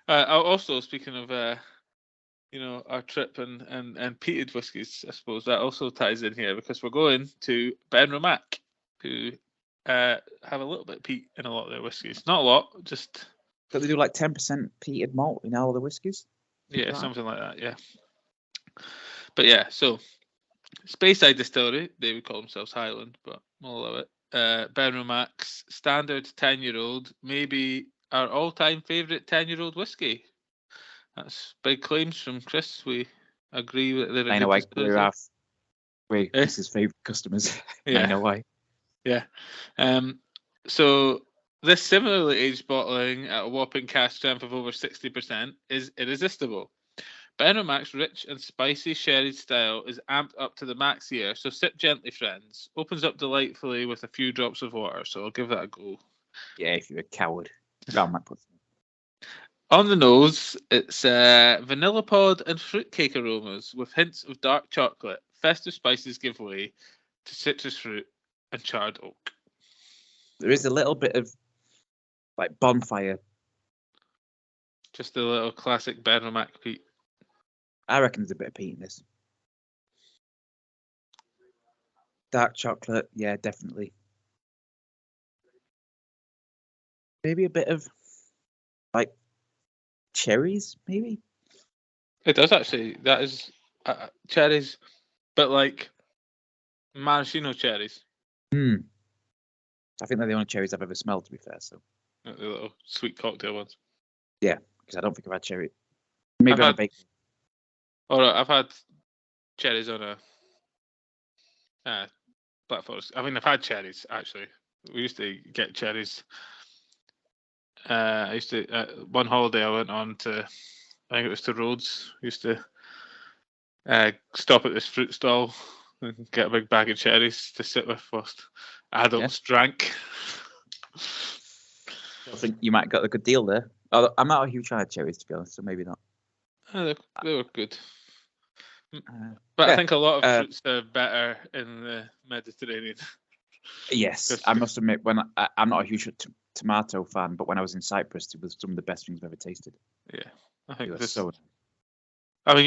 Yes. Also, speaking of our trip and peated whiskies, I suppose that also ties in here because we're going to Benromach, who have a little bit of peat in a lot of their whiskies. Not a lot, just. But they do like 10% peated malt in all the whiskies? Yeah, something like that, yeah. But yeah, so Speyside Distillery, they would call themselves Highland, but we'll allow it. Benromach's standard 10-year-old, maybe our all-time favourite 10-year-old whiskey. That's big claims from Chris. We agree that they're I know why we're Chris's favourite customers. Yeah. I know why. Yeah. So this similarly aged bottling at a whopping cask strength of over 60% is irresistible. Benromach's rich and spicy sherry style is amped up to the max here, so sip gently, friends. Opens up delightfully with a few drops of water, so I'll give that a go. Yeah, if you're a coward. On the nose, it's vanilla pod and fruitcake aromas with hints of dark chocolate. Festive spices give way to citrus fruit and charred oak. There is a little bit of like bonfire. Just a little classic Benromach peat. I reckon there's a bit of peat in this. Dark chocolate, yeah, definitely. Maybe a bit of like cherries, maybe. It does actually. That is cherries, but like maraschino cherries. I think they're the only cherries I've ever smelled, to be fair. So the little sweet cocktail ones. Yeah, because I don't think I've had cherry. Maybe on a bake. I've had cherries on a Black Forest. I mean, I've had cherries actually. We used to get cherries. I used to one holiday I went on to, I think it was to Rhodes. We used to Stop at this fruit stall and get a big bag of cherries to sit with whilst adults drank. I think you might have got a good deal there. I'm not a huge fan of cherries, to be honest, so maybe not. They were good. But I think a lot of fruits are better in the Mediterranean. Yes, I must admit, when I'm not a huge tomato fan, but when I was in Cyprus, it was some of the best things I've ever tasted. Yeah, I think this. So, I mean,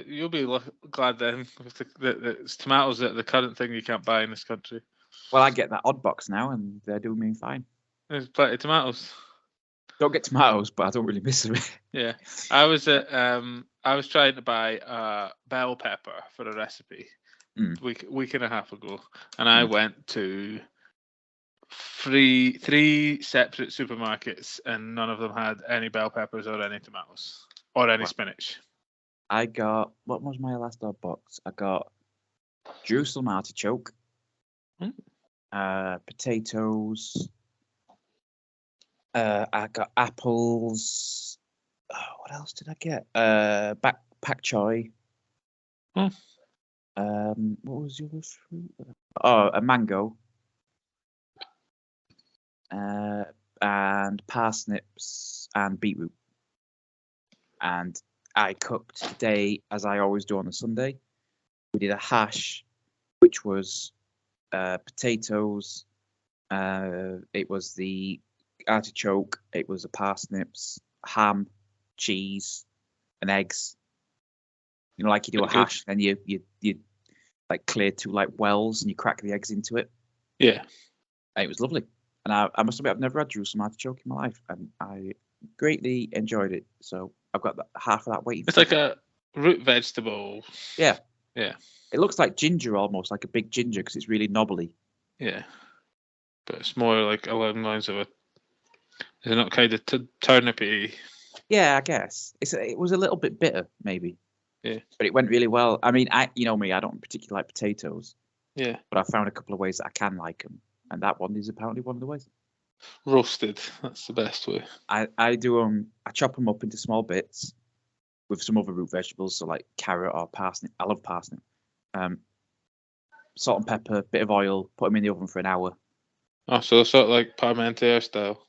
you'll be glad then that it's tomatoes that are the current thing you can't buy in this country. Well, I get that odd box now, and they're doing me fine. There's plenty of tomatoes. Don't get tomatoes, but I don't really miss them. Yeah, I was trying to buy bell pepper for a recipe week and a half ago, and I went to three separate supermarkets, and none of them had any bell peppers or any tomatoes or any spinach. I got, what was my last odd box? I got Jerusalem artichoke, potatoes. I got apples. Oh, what else did I get? Pak choy. What was the other fruit? Oh, a mango. And parsnips and beetroot. And I cooked today, as I always do on a Sunday. We did a hash, which was potatoes. It was the artichoke. It was the parsnips, ham, cheese, and eggs. You know, like you do a hash, and you like clear two like wells, and you crack the eggs into it. Yeah, and it was lovely. And I must admit, I've never had Jerusalem artichoke in my life, and I greatly enjoyed it. So I've got half of that waiting. It's like a root vegetable. Yeah. Yeah. It looks like ginger, almost like a big ginger, because it's really knobbly. Yeah. But it's more like along the lines of is it not kind of turnipy? Yeah, I guess it was a little bit bitter, maybe. Yeah. But it went really well. I mean, you know me, I don't particularly like potatoes. Yeah. But I found a couple of ways that I can like them, and that one is apparently one of the ways. Roasted, that's the best way. I do I chop them up into small bits with some other root vegetables, so like carrot or parsnip. I love parsnip. Salt and pepper, bit of oil, put them in the oven for an hour. Oh, so sort of like Parmentier style.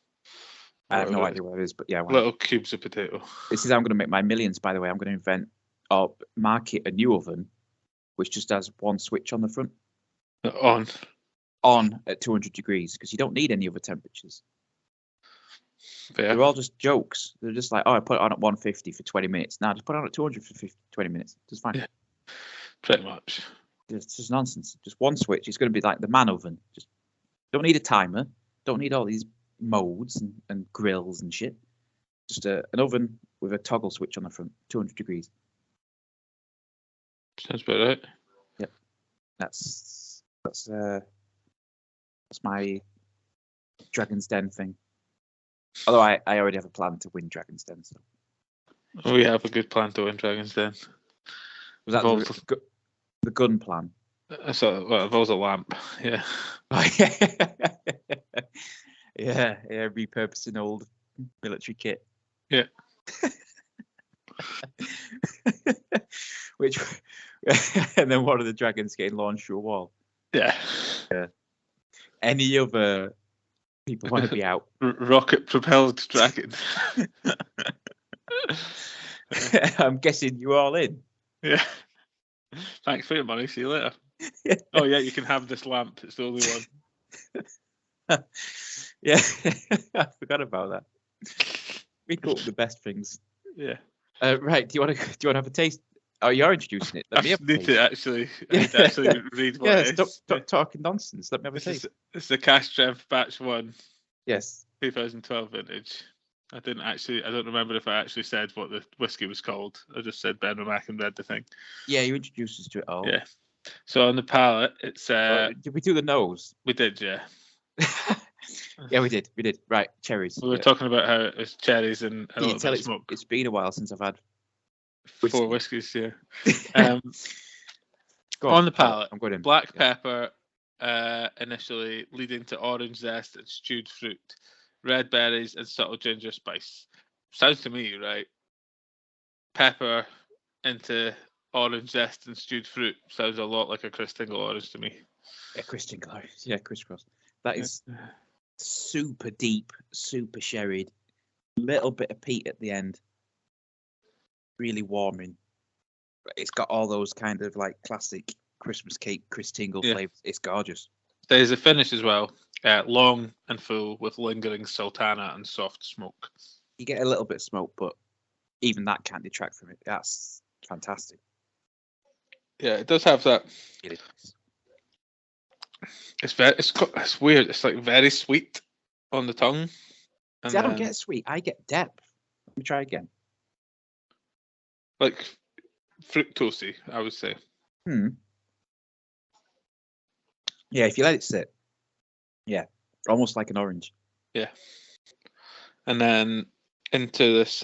I have no idea what it is, but yeah. Little cubes of potato. This is how I'm going to make my millions, by the way. I'm going to invent or market a new oven, which just has one switch on the front. On at 200 degrees, because you don't need any other temperatures. Fair. They're all just jokes. They're just like, I put it on at 150 for 20 minutes. Now just put it on at 200 for 20 minutes. Just fine. Yeah, pretty much. It's just nonsense. Just one switch. It's going to be like the man oven. Just don't need a timer. Don't need all these modes and grills and shit. Just an oven with a toggle switch on the front, 200 degrees. Sounds about right. Yep. That's my Dragon's Den thing. Although I already have a plan to win Dragon's Den. So. We have a good plan to win Dragon's Den. Was that the gun plan? So, well, it involves a lamp, yeah. yeah, repurposing old military kit. Yeah. Which, and then one of the dragons getting launched through a wall. Yeah. Any other people want to be out? Rocket-propelled dragon. I'm guessing you're all in. Yeah. Thanks for your money. See you later. Oh, yeah, you can have this lamp. It's the only one. Yeah, I forgot about that. We got the best things. Yeah. Right. Do you want to have a taste? Oh, you're introducing it. Let me have a need taste. to actually read what it is. Stop talking nonsense. Let me have a taste. It's the Cash Strength Batch 1. Yes. 2012 vintage. I don't remember if I actually said what the whiskey was called. I just said Ben Mac and read the thing. Yeah, you introduced us to it all. Yeah. So on the palate, it's did we do the nose? We did, yeah. Yeah, we did. Right, cherries. We were talking about how it's cherries and a little bit of smoke. It's been a while since I've had 4 whiskies, yeah. On the palate, I'm going in. Black pepper, initially leading to orange zest and stewed fruit, red berries and subtle ginger spice. Sounds to me, right? Pepper into orange zest and stewed fruit. Sounds a lot like a Chris Tingle orange to me. Yeah, Christian Glow. Yeah, crisscross. That is super deep, super sherried. Little bit of peat at the end. Really warming. It's got all those kind of like classic Christmas cake, Chris Tingle flavors. It's gorgeous. There's a finish as well. Long and full with lingering sultana and soft smoke. You get a little bit of smoke, but even that can't detract from it. That's fantastic. Yeah, it does have that. It is. It's weird. It's like very sweet on the tongue. And See, I don't get sweet. I get depth. Let me try again. Like fructosey, I would say. Yeah, if you let it sit. Yeah, almost like an orange. Yeah. And then into this,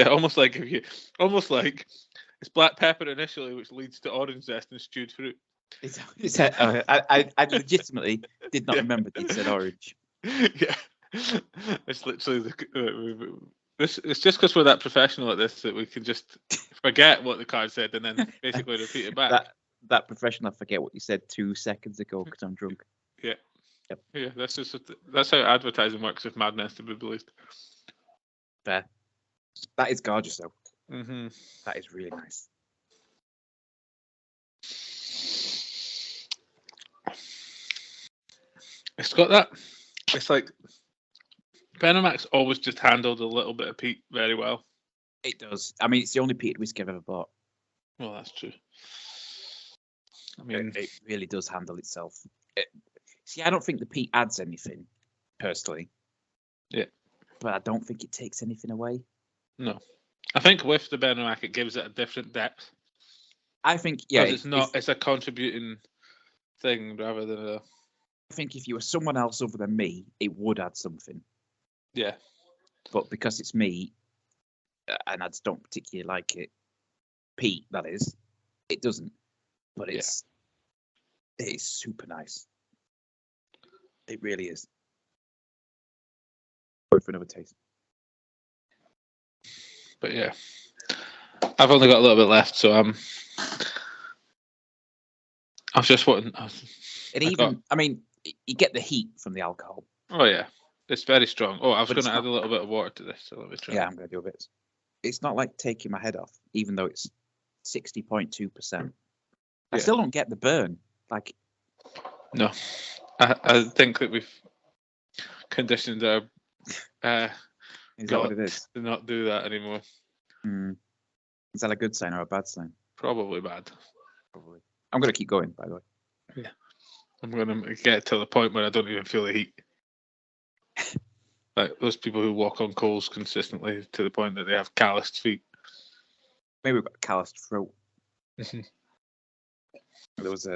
almost like it's black pepper initially, which leads to orange zest and stewed fruit. I legitimately did not remember that you said orange. Yeah, it's literally it's just because we're that professional at this that we can just forget what the card said and then basically repeat it back. That professional, I forget what you said 2 seconds ago because I'm drunk. Yeah. Yep. Yeah, that's how advertising works. If madness to be believed. Fair. That is gorgeous, though. Mm-hmm. That is really nice. It's got that. It's like Benamax always just handled a little bit of peat very well. It does. I mean, it's the only peated whiskey I've ever bought. Well, that's true. I mean, it really does handle itself. See, I don't think the peat adds anything, personally. Yeah. But I don't think it takes anything away. No. I think with the Benamax, it gives it a different depth. I think, yeah. It's a contributing thing rather than a... I think if you were someone else other than me, it would add something. Yeah. But because it's me, and I just don't particularly like it, peat, that is, it doesn't. But it is super nice. It really is. Go for another taste. But yeah, I've only got a little bit left, so I was just wanting. I mean, you get the heat from the alcohol. Oh yeah, it's very strong. Oh, I was going to add a little bit of water to this, so let me try. Yeah, I'm going to do a bit. It's not like taking my head off, even though it's 60.2%. I still don't get the burn. Like, no, I think that we've conditioned our is that what it is? To not do that anymore. Is that a good sign or a bad sign? Probably bad. Probably. I'm going to keep going, by the way. Yeah, I'm going to get to the point where I don't even feel the heat. Like those people who walk on coals consistently to the point that they have calloused feet. Maybe we've got a calloused throat. There was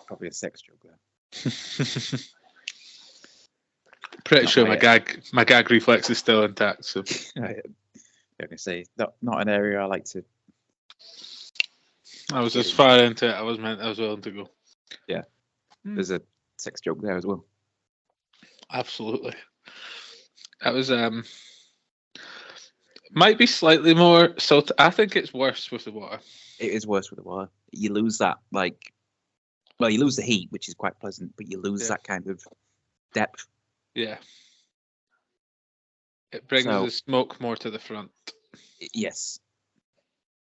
probably a sex joke there. Pretty sure my gag reflex is still intact. So I can say not an area I like to. I was as far into it I was willing to go. Yeah, there's a sex joke there as well. Absolutely. That was might be slightly more. So I think it's worse with the water. It is worse with the water. You lose that you lose the heat, which is quite pleasant, but you lose that kind of depth. Yeah. It brings the smoke more to the front. Yes.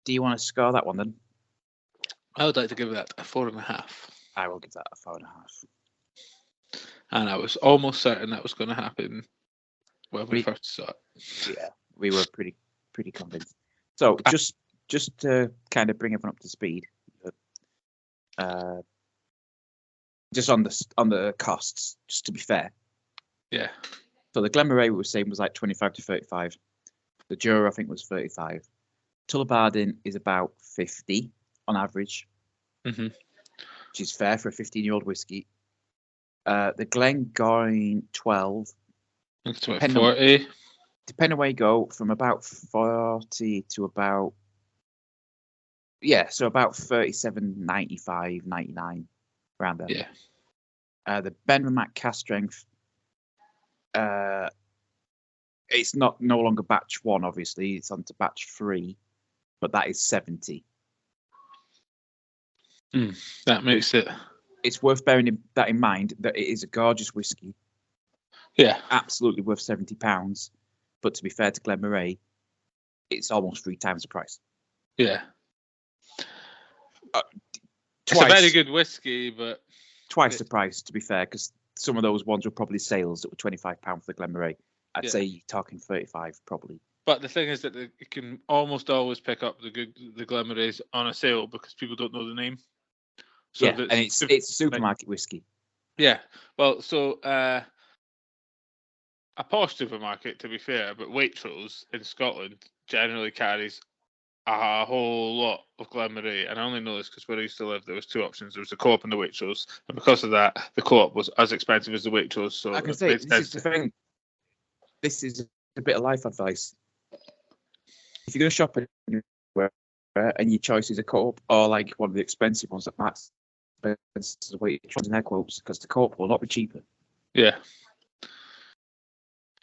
Do you want to score that one then? I would like to give that a 4.5. I will give that a 4.5. And I was almost certain that was going to happen when we first saw it. Yeah, we were pretty convinced. So just to kind of bring everyone up to speed, just on the costs, just to be fair. Yeah. So the Glenmorangie we were saying was like 25 to 35. The Jura I think was 35. Tullibardine is about 50 on average, which is fair for a 15-year-old whiskey. The Glengoyne 12. It's about 40. Depending on where you go, from about 40 to about so about 37.95, 99 around there. Yeah. The Benramac cast strength. It's no longer batch 1, obviously. It's on to batch 3, but that is 70. That makes it. It's worth bearing that in mind that it is a gorgeous whiskey, Yeah. absolutely worth £70. But to be fair to Glenmorangie, it's almost 3 times the price. Yeah. Twice, It's a very good whiskey, but twice the price, to be fair, because some of those ones were probably sales that were £25 for the Glenmorangie. I'd say you're talking 35 probably. But the thing is that you can almost always pick up the Glenmorangies on a sale because people don't know the name. So yeah, and it's supermarket whiskey. Yeah, well, so a posh supermarket, to be fair, but Waitrose in Scotland generally carries a whole lot of Glenmorangie, and I only know this because where I used to live, there was 2 options. There was the Co-op and the Waitrose, and because of that, the Co-op was as expensive as the Waitrose. So I can say this is the thing. This is a bit of life advice. If you're going to shop anywhere and your choice is a Co-op or like one of the expensive ones that Matt's Waitrose in air quotes, because the Co-op will not be cheaper. Yeah.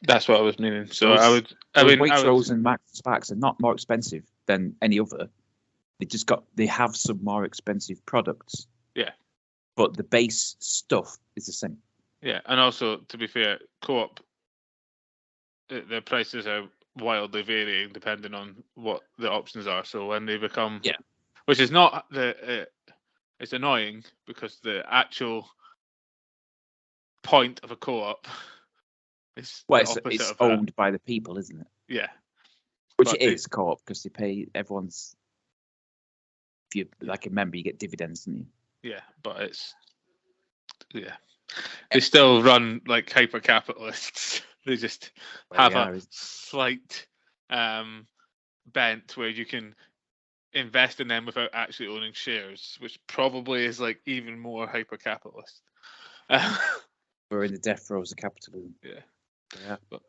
That's what I was meaning. So Waitrose and Max Sparks are not more expensive than any other. They have some more expensive products. Yeah. But the base stuff is the same. Yeah, and also to be fair, Co-op, the prices are wildly varying depending on what the options are. So when they become, which is not it's annoying because the actual point of a Co-op is it's owned by the people, isn't it? Yeah, which it is Co-op because they pay everyone's. If you like a member, you get dividends, don't you? Yeah, but they still run like hyper capitalists. They just have a slight bent where you can invest in them without actually owning shares, which probably is like even more hyper capitalist. We're in the death throes of capitalism. Yeah. But,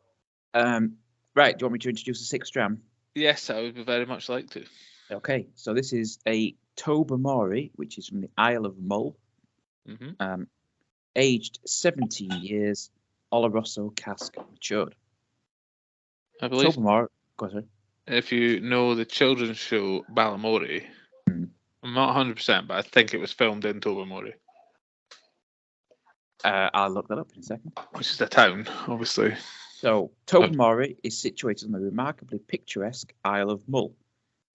right, do you want me to introduce the 6th dram? Yes, I would very much like to. Okay, so this is a Tobermory, which is from the Isle of Mull. Mm-hmm. Aged 17 years, Oloroso cask matured. I believe. Tobermory. Go ahead. If you know the children's show Balamory, I'm not 100%, but I think it was filmed in Tobermory. I'll look that up in a second. Which is a town, obviously. So Tobermory is situated on the remarkably picturesque Isle of Mull,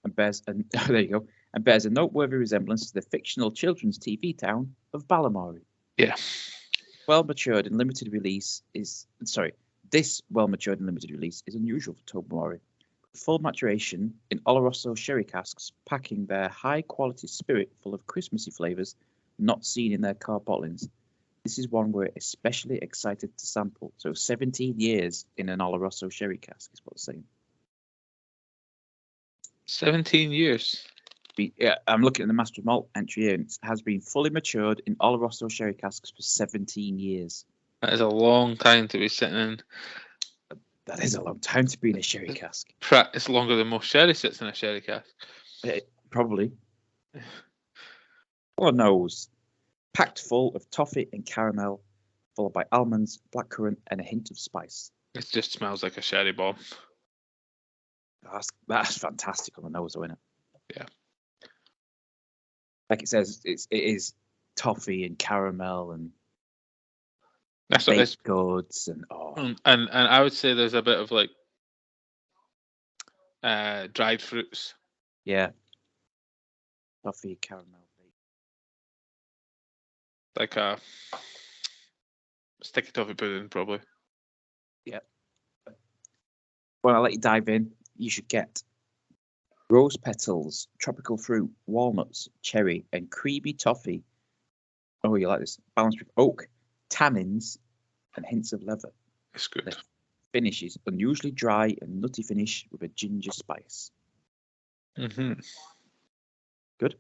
and bears a noteworthy resemblance to the fictional children's TV town of Balamory. Yeah. This well-matured and limited release is unusual for Tobermory. Full maturation in Oloroso sherry casks, packing their high-quality spirit full of Christmassy flavours not seen in their car bottlings. This is one we're especially excited to sample. So 17 years in an Oloroso sherry cask is what it's saying. 17 years? Yeah, I'm looking at the Master of Malt entry here, and it has been fully matured in Oloroso sherry casks for 17 years. That is a long time to be sitting in. That is a long time to be in a sherry cask. It's longer than most sherry sits in a sherry cask. Probably. Or nose. Packed full of toffee and caramel, followed by almonds, blackcurrant, and a hint of spice. It just smells like a sherry bomb. That's fantastic on the nose, though, isn't it? Yeah. Like it says, it is toffee and caramel and that's baked goods and and I would say there's a bit of like dried fruits. Yeah. Toffee, caramel, like a sticky toffee pudding, probably. Yeah. When I let you dive in, you should get rose petals, tropical fruit, walnuts, cherry, and creamy toffee. Oh, you like this? Balanced with oak, tannins, and hints of leather. It's good. The finish is unusually dry and nutty finish with a ginger spice. Mm-hmm. Good.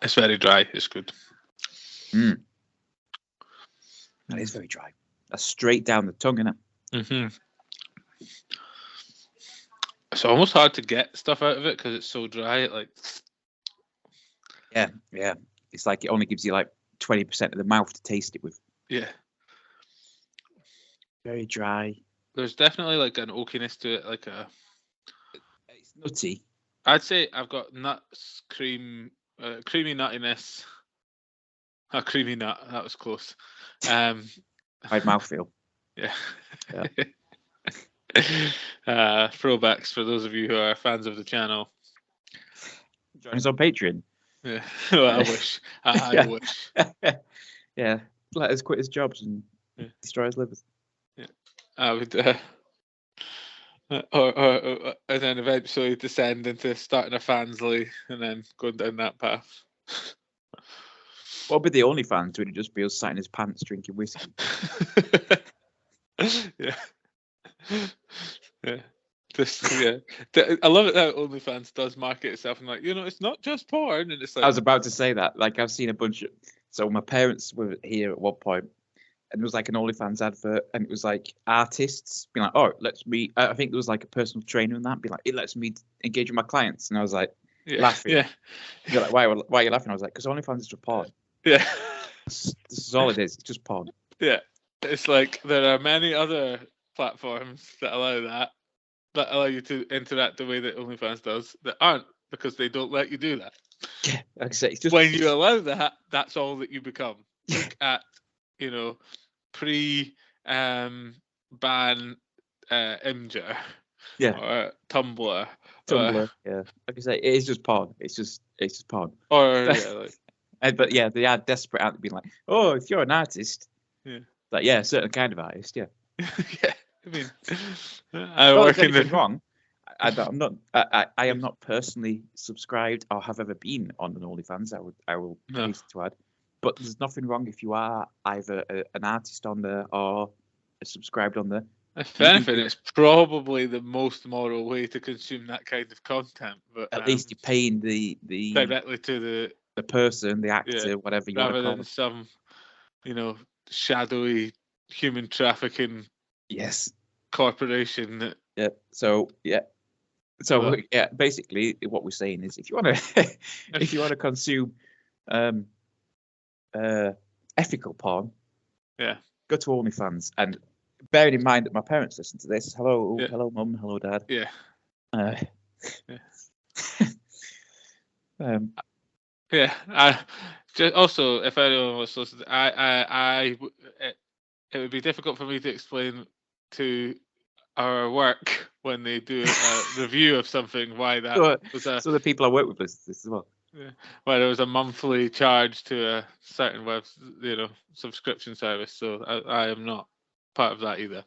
It's very dry. It's good. That is very dry. That's straight down the tongue, isn't it? Mm-hmm. It's almost hard to get stuff out of it because it's so dry. Yeah. It's like it only gives you like 20% of the mouth to taste it with. Yeah. Very dry. There's definitely like an oakiness to it, It's nutty. I'd say I've got nuts, cream, creamy nuttiness. A creamy nut. That was close. My mouthfeel. Yeah. Yeah. Throwbacks for those of you who are fans of the channel. Join us on Patreon. Yeah. Well, I wish. I wish. Yeah. Let us quit his jobs and destroy his livers. Yeah. I would. Or and then eventually descend into starting a fansly and then going down that path. What would be the OnlyFans? Would it just be us sat in his pants drinking whiskey? Yeah. Yeah. I love it that OnlyFans does market itself and like, it's not just porn, and it's like I was about to say that. Like, I've seen a bunch of. So my parents were here at one point, and there was like an OnlyFans advert, and it was like artists being like, "Oh, let's meet." I think there was like a personal trainer in that, be like, "It lets me engage with my clients," and I was like, laughing. Yeah. You're like, why are you laughing? I was like, because OnlyFans is just porn. Yeah. This is all it is. It's just porn. Yeah. It's like there are many other platforms that allow you to interact the way that OnlyFans does that aren't, because they don't let you do that. Yeah, like I say, it's just when you allow that, that's all that you become. Look at pre ban Imgur. Yeah. Or Tumblr. Yeah. Like I say, it is just porn. It's just porn. Or but yeah, they are desperate out to be like, oh, if you're an artist, like a certain kind of artist, yeah. Yeah. I mean, I work in the wrong. I am not personally subscribed or have ever been on an OnlyFans. I will hasten to add, but there's nothing wrong if you are either an artist on there or subscribed on there. If anything, it's probably the most moral way to consume that kind of content. But at least you're paying the directly to the person, the actor, whatever you want to call rather than some, shadowy human trafficking. Yes. Corporation. That, So basically, what we're saying is, if you want to consume ethical porn, go to OnlyFans. And bearing in mind that my parents listen to this, hello, mum, hello, dad. Yeah. Also, if anyone was listening, it would be difficult for me to explain to our work when they do a review of something why that was a. So the people I work with listen to this as well. Yeah, why there was a monthly charge to a certain web, subscription service. So I am not part of that either.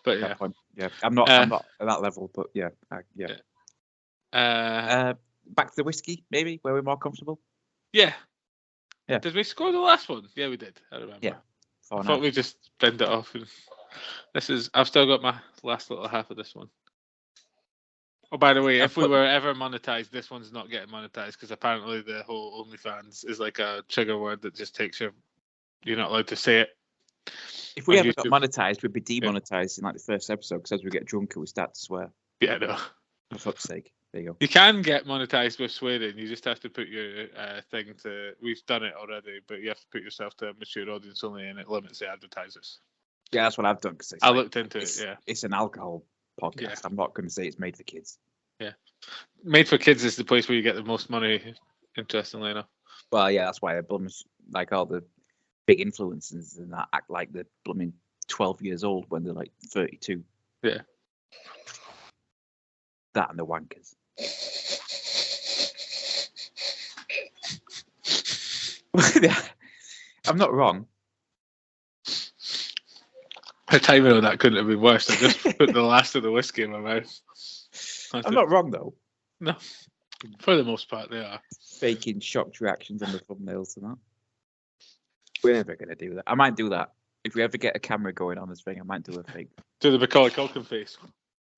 But I'm not at that level. But back to the whiskey, maybe where we're more comfortable. Yeah. Did we score the last one? Yeah, we did. I remember. Yeah. I thought we just bend it off. And I've still got my last little half of this one. Oh, by the way, if we were ever monetized, this one's not getting monetized because apparently the whole OnlyFans is like a trigger word that just takes you're not allowed to say it. If we ever got monetized, we'd be demonetized in like the first episode because as we get drunker, we start to swear. Yeah, no. For fuck's sake. There you go. You can get monetized with swearing. You just have to put your thing to. We've done it already, but you have to put yourself to a mature audience only, and it limits the advertisers. Yeah, that's what I've done. Cause I looked into it. Yeah, it's an alcohol podcast. Yeah. I'm not going to say it's made for kids. Yeah, made for kids is the place where you get the most money. Interestingly enough. Well, yeah, that's why the blums, like all the big influencers and that, act like they're blooming 12 years old when they're like 32. Yeah. That and the wankers. I'm not wrong. The timing of that couldn't have been worse. I just put the last of the whiskey in my mouth. I'm not wrong though. No, for the most part they are. Faking shocked reactions on the thumbnails and that. We're never going to do that. I might do that. If we ever get a camera going on this thing, I might do a thing. Do the Macaulay Culkin face.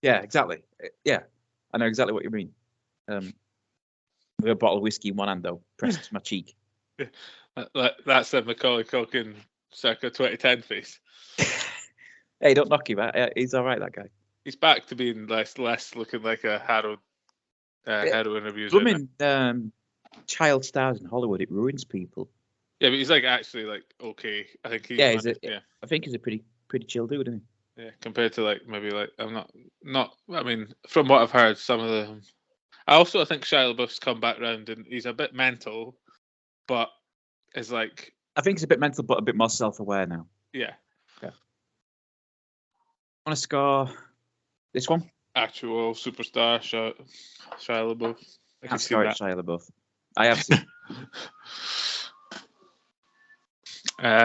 Yeah, exactly. Yeah, I know exactly what you mean. With a bottle of whiskey in one hand, though, pressed to my cheek. That's the Macaulay Culkin circa 2010 face. Hey, don't knock him. He's all right, that guy. He's back to being less looking like a heroin abuser. Blooming child stars in Hollywood, it ruins people. Yeah, but he's like actually like okay. I think he's I think he's a pretty chill dude, isn't he? Yeah, compared to like maybe like I'm not. I mean, from what I've heard, some of them. I think Shia LaBeouf's come back round and he's a bit mental, but it's like, I think it's a bit mental, but a bit more self-aware now. yeah, Want to score this one? actual superstar Shia LaBeouf. I can Can't see score it, that. Shia LaBeouf. I have seen.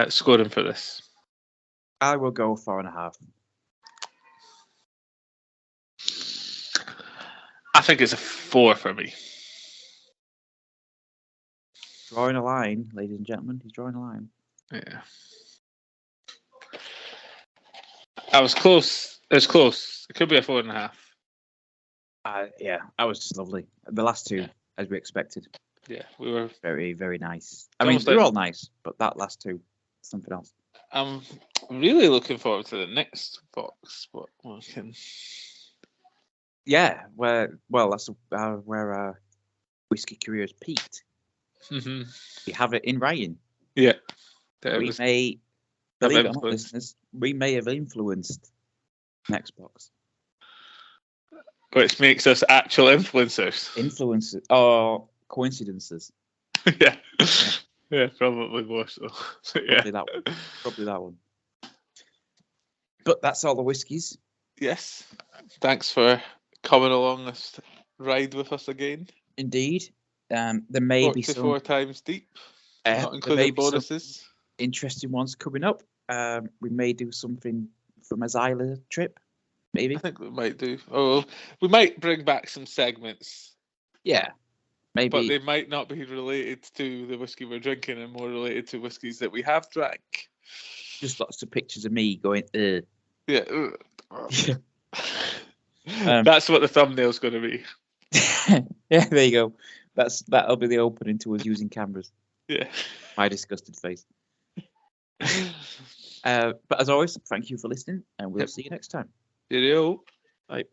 Scoring for this. I will go 4.5. I think it's a 4 for me. Drawing a line, ladies and gentlemen. He's drawing a line. Yeah. I was close. It was close. It could be a 4.5. Yeah, that was just lovely. The last two, as we expected. Yeah, we were very, very nice. I It's mean, almost they're like- all nice, but that last two, something else. I'm really looking forward to the next box. What we can. Yeah, that's where our whiskey career has peaked. Mm-hmm. We have it in writing. Yeah. That We was- may, believe it or not, influenced. listeners, we may have influenced next box. Which makes us actual influencers. Influences or coincidences. Yeah. Yeah, probably more so. Yeah. Probably that one. Probably that one. But that's all the whiskies. Yes. Thanks for coming along this ride with us again. Indeed. There may be 44 some times deep, not there may including be some bonuses. interesting ones coming up. We may do something from a Zyla trip, maybe. I think we might do. Oh, we might bring back some segments, Yeah, maybe. but they might not be related to the whiskey we're drinking and more related to whiskies that we have drank. Just lots of pictures of me going, Yeah. Um, That's what the thumbnail's going to be. Yeah, there you go. That'll be the opening to us using cameras. Yeah. My disgusted face. But as always, thank you for listening, and we'll Yep. see you next time. Cheerio. Bye.